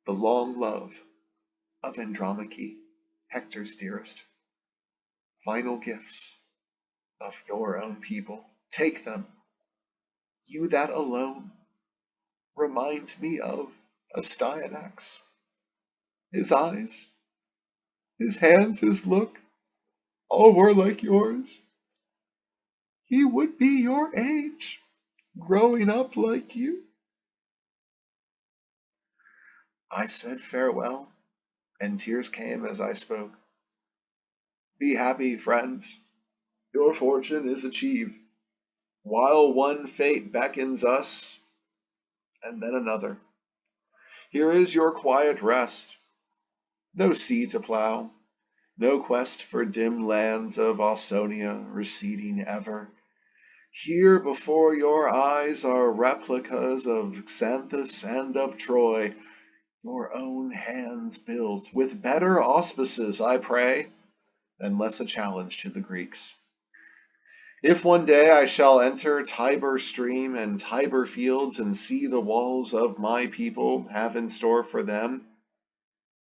the long love of Andromache, Hector's dearest. Final gifts of your own people. Take them, you that alone remind me of Astyanax. His eyes, his hands, his look, all were like yours. He would be your age, growing up like you. I said farewell, and tears came as I spoke. Be happy, friends. Your fortune is achieved. While one fate beckons us, and then another. Here is your quiet rest. No sea to plow, no quest for dim lands of Ausonia receding ever. Here before your eyes are replicas of Xanthus and of Troy, your own hands built, with better auspices, I pray, than less a challenge to the Greeks. If one day I shall enter Tiber stream and Tiber fields and see the walls of my people have in store for them,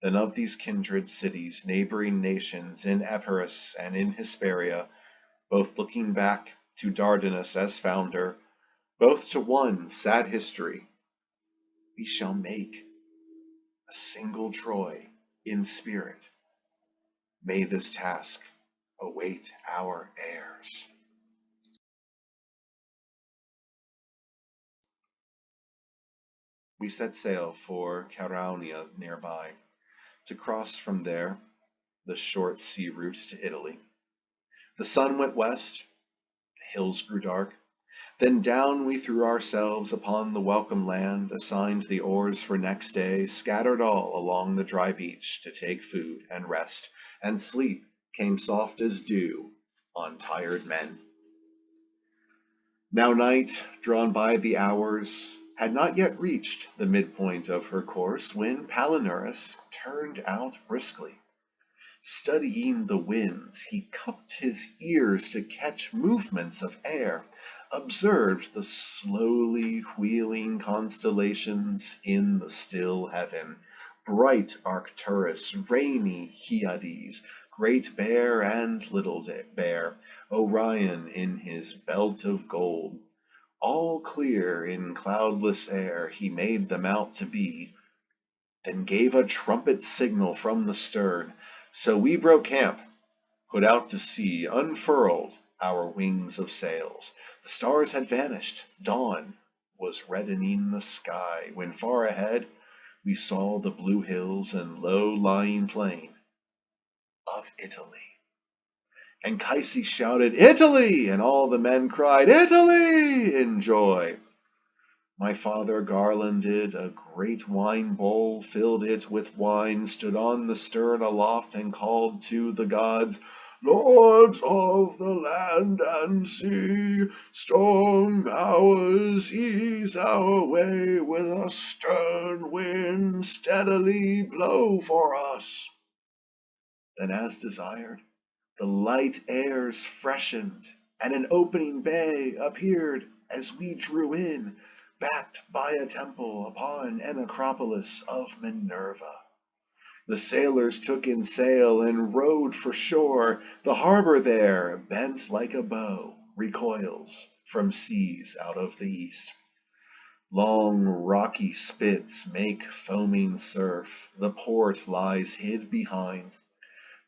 then of these kindred cities, neighboring nations in Epirus and in Hesperia, both looking back to Dardanus as founder, both to one sad history, we shall make a single Troy in spirit. May this task await our heirs. We set sail for Caronia nearby, to cross from there the short sea route to Italy. The sun went west, the hills grew dark. Then down we threw ourselves upon the welcome land, assigned the oars for next day, scattered all along the dry beach to take food and rest, and sleep came soft as dew on tired men. Now night, drawn by the hours, had not yet reached the midpoint of her course when Palinurus turned out briskly. Studying the winds, he cupped his ears to catch movements of air, observed the slowly wheeling constellations in the still heaven, bright Arcturus, rainy Hyades, Great Bear and Little Bear, Orion in his belt of gold. All clear in cloudless air he made them out to be, then gave a trumpet signal from the stern. So we broke camp, put out to sea, unfurled our wings of sails. The stars had vanished, dawn was reddening the sky, when far ahead we saw the blue hills and low-lying plain of Italy. Anchises shouted, "Italy!" and all the men cried, "Italy!" in joy. My father garlanded a great wine bowl, filled it with wine, stood on the stern aloft, and called to the gods, "Lords of the land and sea, storm powers, ease our way, with a stern wind steadily blow for us." Then, as desired, the light airs freshened, and an opening bay appeared as we drew in, backed by a temple upon an acropolis of Minerva. The sailors took in sail and rowed for shore. The harbor there, bent like a bow, recoils from seas out of the east. Long rocky spits make foaming surf. The port lies hid behind.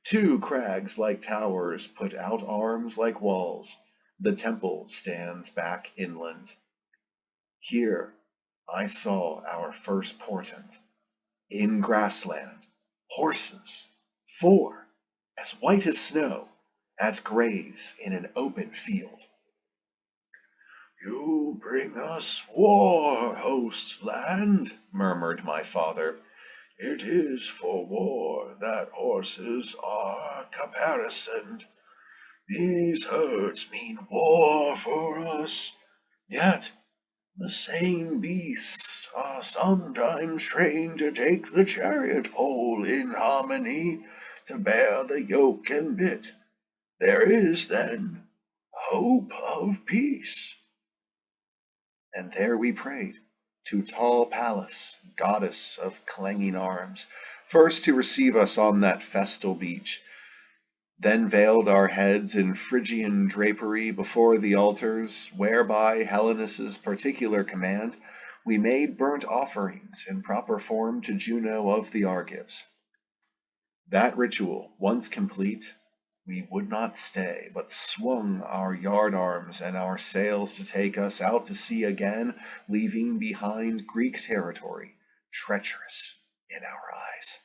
Two crags like towers put out arms like walls. The temple stands back inland. Here I saw our first portent. In grassland, horses, 4, as white as snow, at graze in an open field. "You bring us war, host land," murmured my father. "It is for war that horses are caparisoned. These herds mean war for us, yet the same beasts are sometimes trained to take the chariot pole in harmony, to bear the yoke and bit. There is, then, hope of peace." And there we prayed to tall Pallas, goddess of clanging arms, first to receive us on that festal beach, then veiled our heads in Phrygian drapery before the altars, where by Helenus' particular command we made burnt offerings in proper form to Juno of the Argives. That ritual once complete, we would not stay, but swung our yard arms and our sails to take us out to sea again, leaving behind Greek territory, treacherous in our eyes.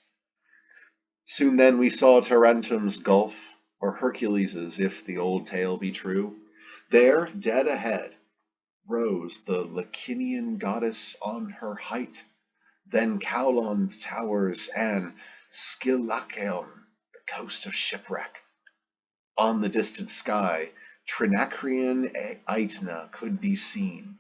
Soon then we saw Tarentum's Gulf, or Hercules's, if the old tale be true. There, dead ahead, rose the Licinian goddess on her height, then Caulon's towers and Scyllaceum, the coast of shipwreck. On the distant sky, Trinacrian Aetna could be seen,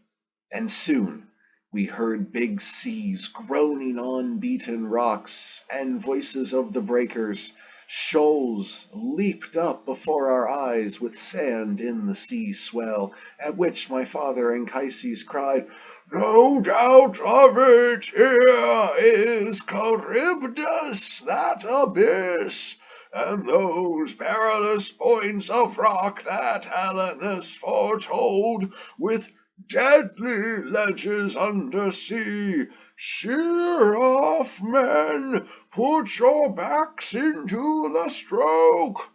and soon we heard big seas groaning on beaten rocks, and voices of the breakers. Shoals leaped up before our eyes with sand in the sea swell, at which my father Anchises cried, "No doubt of it, here is Charybdis, that abyss, and those perilous points of rock that Helenus foretold, with deadly ledges under sea. Sheer off, men! Put your backs into the stroke!"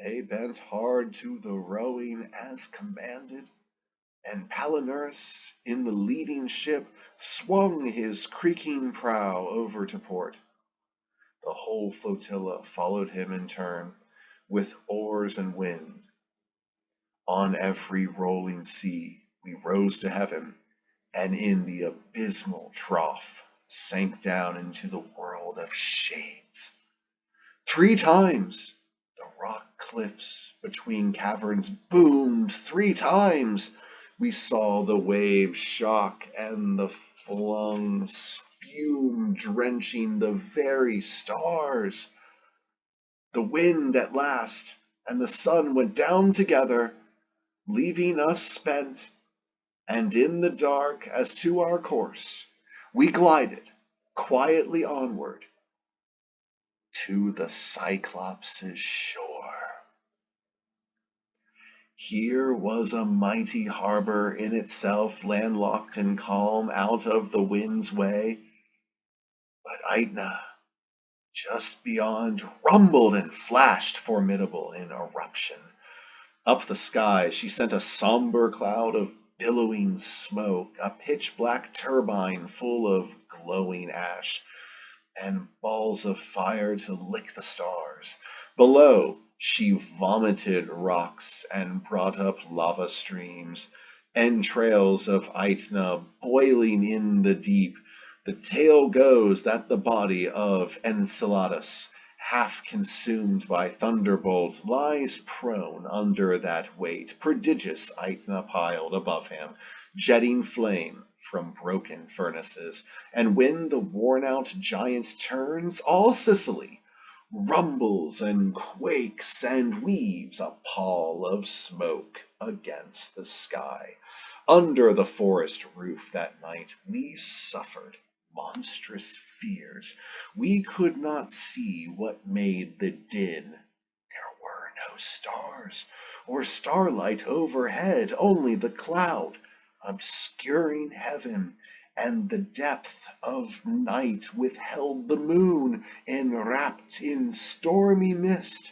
They bent hard to the rowing as commanded, and Palinurus, in the leading ship, swung his creaking prow over to port. The whole flotilla followed him in turn, with oars and wind. On every rolling sea we rose to heaven, and in the abysmal trough sank down into the world of shades. 3 times the rock cliffs between caverns boomed. 3 times we saw the waves shock and the flung spume drenching the very stars. The wind at last and the sun went down together, leaving us spent, and in the dark as to our course we glided quietly onward to the Cyclops' shore. Here was a mighty harbor in itself, landlocked and calm, out of the wind's way. But Aetna, just beyond, rumbled and flashed, formidable in eruption. Up the sky she sent a somber cloud of billowing smoke, a pitch-black turbine full of glowing ash, and balls of fire to lick the stars. Below, she vomited rocks and brought up lava streams, entrails of Aetna boiling in the deep. The tale goes that the body of Enceladus, half consumed by thunderbolts, lies prone under that weight. Prodigious Aetna piled above him, jetting flame from broken furnaces. And when the worn-out giant turns, all Sicily rumbles and quakes and weaves a pall of smoke against the sky. Under the forest roof that night we suffered monstrous fears. We could not see what made the din. There were no stars or starlight overhead, only the cloud obscuring heaven, and the depth of night withheld the moon, enwrapped in stormy mist.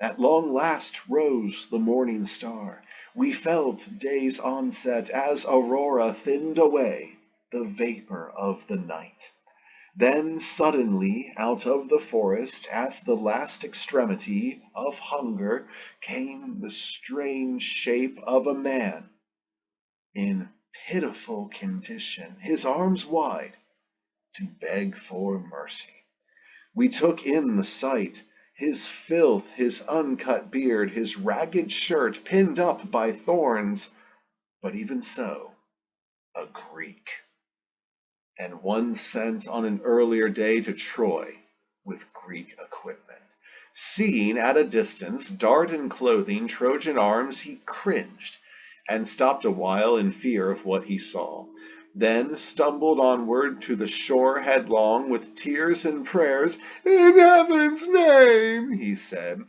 At long last rose the morning star. We felt day's onset as aurora thinned away the vapor of the night. Then suddenly out of the forest, at the last extremity of hunger, came the strange shape of a man, in pitiful condition, his arms wide, to beg for mercy. We took in the sight, his filth, his uncut beard, his ragged shirt pinned up by thorns, but even so, a Greek, and one sent on an earlier day to Troy with Greek equipment. Seeing at a distance Dardan clothing, Trojan arms, he cringed, and stopped a while in fear of what he saw. Then stumbled onward to the shore headlong, with tears and prayers. "In heaven's name," he said,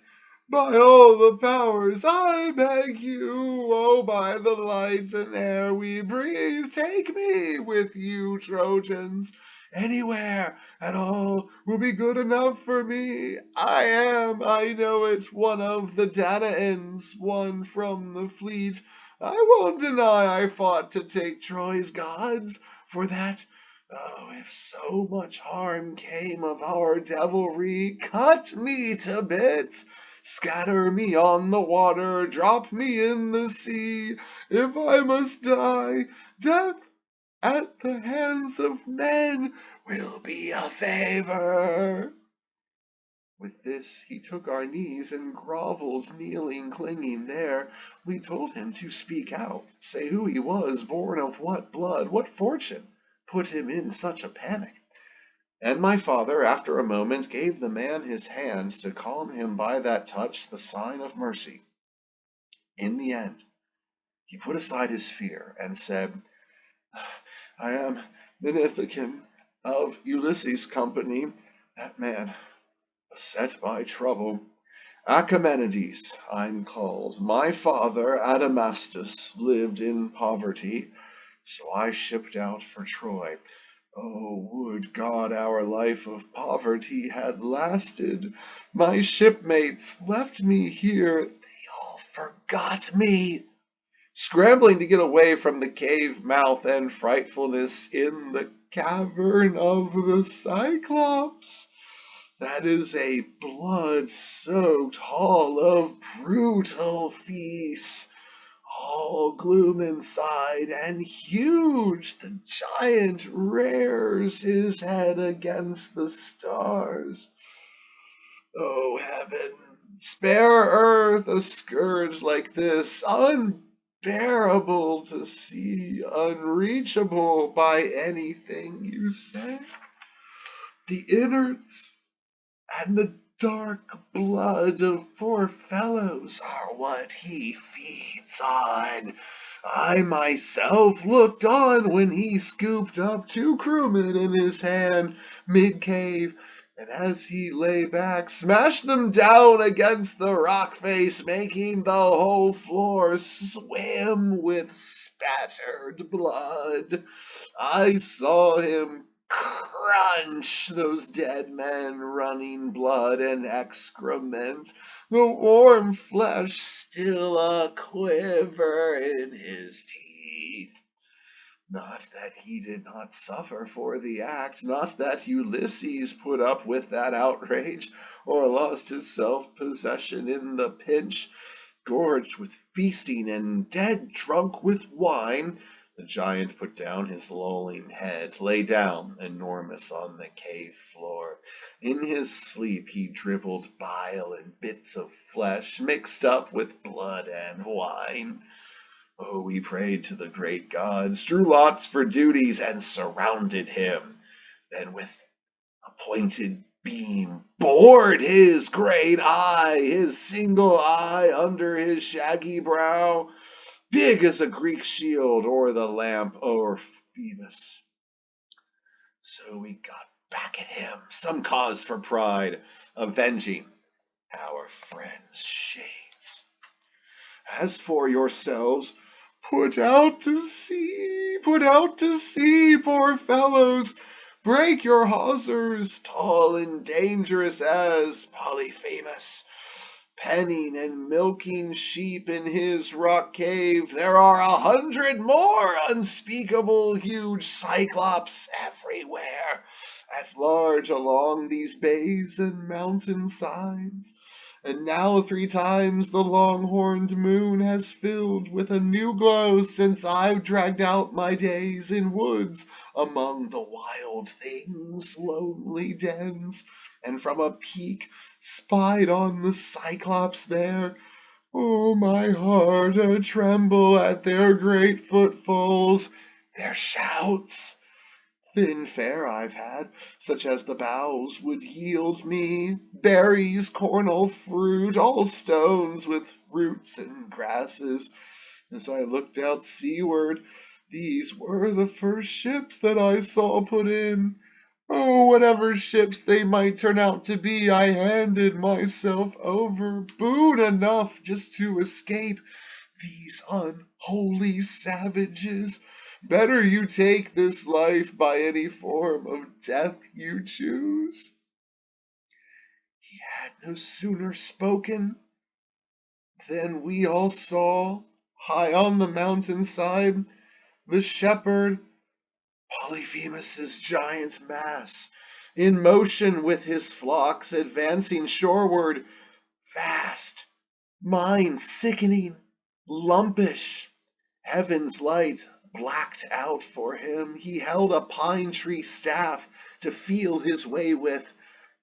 "by all the powers, I beg you, oh, by the light and air we breathe, take me with you, Trojans. Anywhere at all will be good enough for me. I am, I know it, one of the Danaans, one from the fleet. I won't deny I fought to take Troy's gods. For that, oh, if so much harm came of our devilry, cut me to bits. Scatter me on the water, drop me in the sea. If I must die, death at the hands of men will be a favor." With this he took our knees and groveled, kneeling, clinging there. We told him to speak out, say who he was, born of what blood, what fortune put him in such a panic. And my father, after a moment, gave the man his hand to calm him by that touch, the sign of mercy. In the end, he put aside his fear and said, "I am Menithicum of Ulysses' company, that man beset by trouble. Achaemenides I'm called. My father, Adamastus, lived in poverty, so I shipped out for Troy. Oh, would God our life of poverty had lasted! My shipmates left me here, they all forgot me. scrambling to get away from the cave mouth and frightfulness in the cavern of the Cyclops. That is a blood-soaked hall of brutal feasts, all gloom inside and huge. The giant rears his head against the stars. Oh, heaven, spare earth a scourge like this, unbearable to see, unreachable by anything you say. The innards and the dark blood of poor fellows are what he feeds on. I myself looked on when he scooped up 2 crewmen in his hand mid-cave, and as he lay back, smashed them down against the rock face, making the whole floor swim with spattered blood. I saw him crunch those dead men, running blood and excrement, the warm flesh still a quiver in his teeth. Not that he did not suffer for the act, not that Ulysses put up with that outrage, or lost his self-possession in the pinch. Gorged with feasting and dead drunk with wine, the giant put down his lolling head, lay down enormous on the cave floor. In his sleep he dribbled bile and bits of flesh, mixed up with blood and wine. Oh, we prayed to the great gods, drew lots for duties, and surrounded him. Then with a pointed beam bored his great eye, his single eye under his shaggy brow, big as a Greek shield or the lamp o'er Phoebus. So we got back at him, some cause for pride, avenging our friend's shades. As for yourselves, put out to sea, poor fellows. Break your hawsers, tall and dangerous as Polyphemus, penning and milking sheep in his rock cave. There are 100 more unspeakable huge Cyclops everywhere, at large along these bays and mountain sides. And now 3 times the long-horned moon has filled with a new glow since I've dragged out my days in woods among the wild things' lonely dens, and from a peak spied on the Cyclops there. Oh, my heart a-tremble at their great footfalls, their shouts. Thin fare I've had, such as the boughs would yield me, berries, cornel, fruit, all stones with roots and grasses. As I looked out seaward, these were the first ships that I saw put in. Oh, whatever ships they might turn out to be, I handed myself over, boon enough just to escape these unholy savages. Better you take this life by any form of death you choose. He had no sooner spoken than we all saw, high on the mountainside, the shepherd, Polyphemus's giant mass, in motion with his flocks, advancing shoreward, vast, mind-sickening, lumpish. Heaven's light blacked out for him. He held a pine tree staff to feel his way with,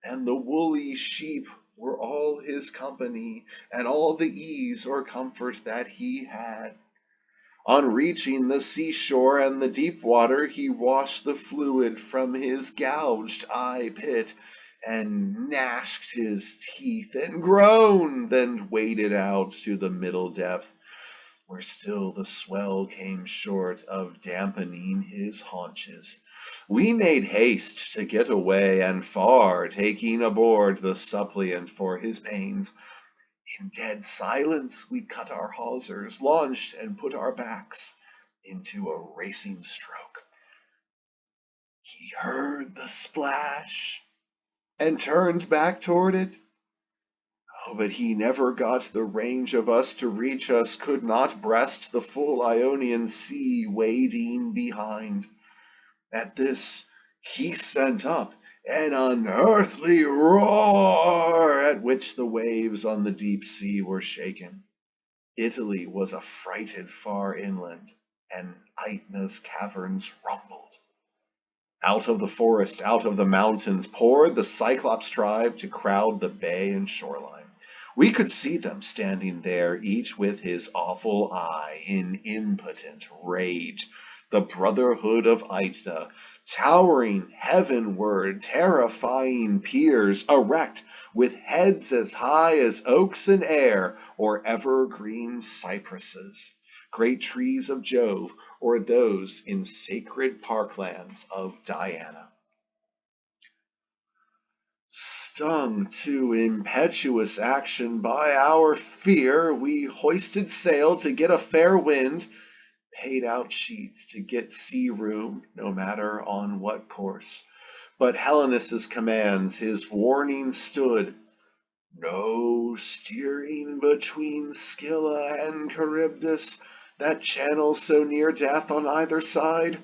and the woolly sheep were all his company, and all the ease or comfort that he had. On reaching the seashore and the deep water, he washed the fluid from his gouged eye pit, and gnashed his teeth and groaned, then waded out to the middle depth, where still the swell came short of dampening his haunches. We made haste to get away and far, taking aboard the suppliant for his pains. In dead silence we cut our hawsers, launched, and put our backs into a racing stroke. He heard the splash and turned back toward it. But he never got the range of us to reach us, could not breast the full Ionian sea wading behind. At this he sent up an unearthly roar, at which the waves on the deep sea were shaken. Italy was affrighted far inland, and Aetna's caverns rumbled. Out of the forest, out of the mountains, poured the Cyclops tribe to crowd the bay and shoreline. We could see them standing there, each with his awful eye in impotent rage. The brotherhood of Aetna, towering heavenward, terrifying peers, erect, with heads as high as oaks in air, or evergreen cypresses, great trees of Jove, or those in sacred parklands of Diana. Stung to impetuous action by our fear, we hoisted sail to get a fair wind, paid out sheets to get sea room, no matter on what course. But Helenus' commands, his warning stood, no steering between Scylla and Charybdis, that channel so near death on either side.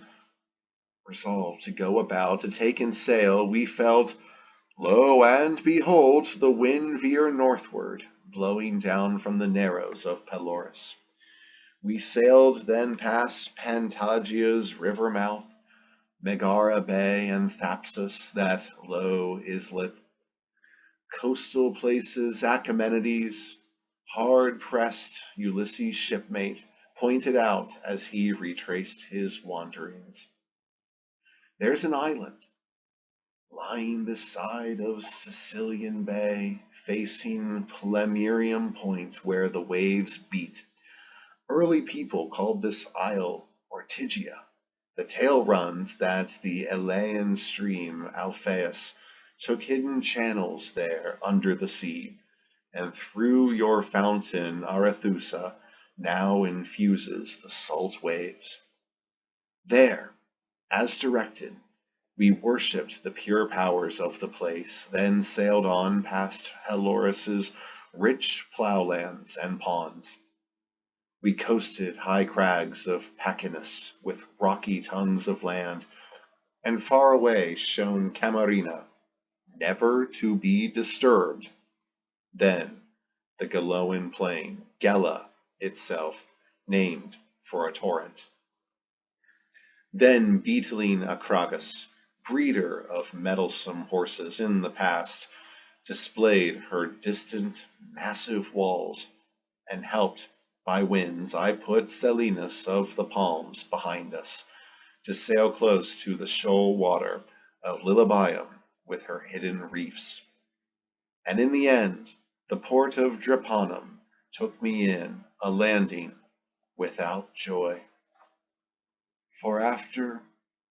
Resolved to go about, to take in sail, we felt, lo and behold, the wind veer northward, blowing down from the narrows of Pelorus. We sailed then past Pantagia's river mouth, Megara Bay and Thapsus, that low islet, coastal places Achaemenides, hard-pressed Ulysses' shipmate, pointed out as he retraced his wanderings. There's an island lying beside of Sicilian Bay, facing Plemmyrium Point, where the waves beat. Early people called this isle Ortygia. The tale runs that the Elean stream Alpheus took hidden channels there under the sea, and through your fountain Arethusa now infuses the salt waves. There, as directed, we worshipped the pure powers of the place, then sailed on past Helorus's rich ploughlands and ponds. We coasted high crags of Pachinus with rocky tongues of land, and far away shone Camarina, never to be disturbed. Then the Galoan plain, Gela itself, named for a torrent. Then beetling Acragas, breeder of mettlesome horses in the past, displayed her distant massive walls, and helped by winds I put Selinus of the palms behind us, to sail close to the shoal water of Lilybaeum with her hidden reefs. And in the end, the port of Drepanum took me in, a landing without joy. For after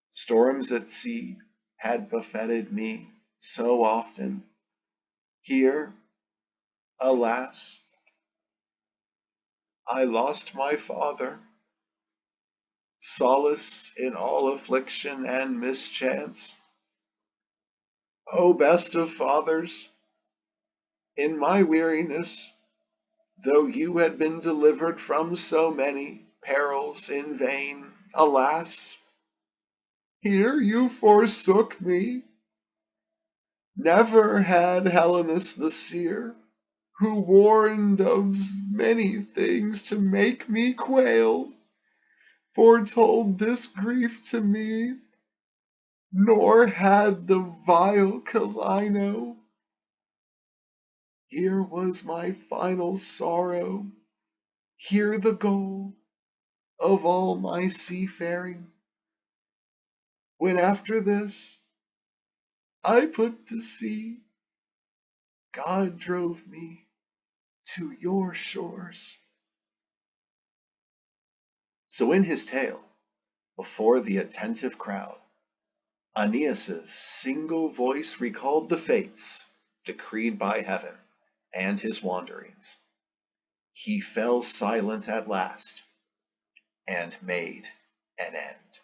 storms at sea had buffeted me so often, here, alas, I lost my father, solace in all affliction and mischance. O best of fathers, in my weariness, though you had been delivered from so many perils in vain, alas, here you forsook me. Never had Helenus the seer, who warned of many things to make me quail, foretold this grief to me, nor had the vile Calino. Here was my final sorrow, here the goal of all my seafaring, when after this I put to sea, God drove me to your shores. So in his tale, before the attentive crowd, Aeneas's single voice recalled the fates decreed by heaven and his wanderings. He fell silent at last and made an end.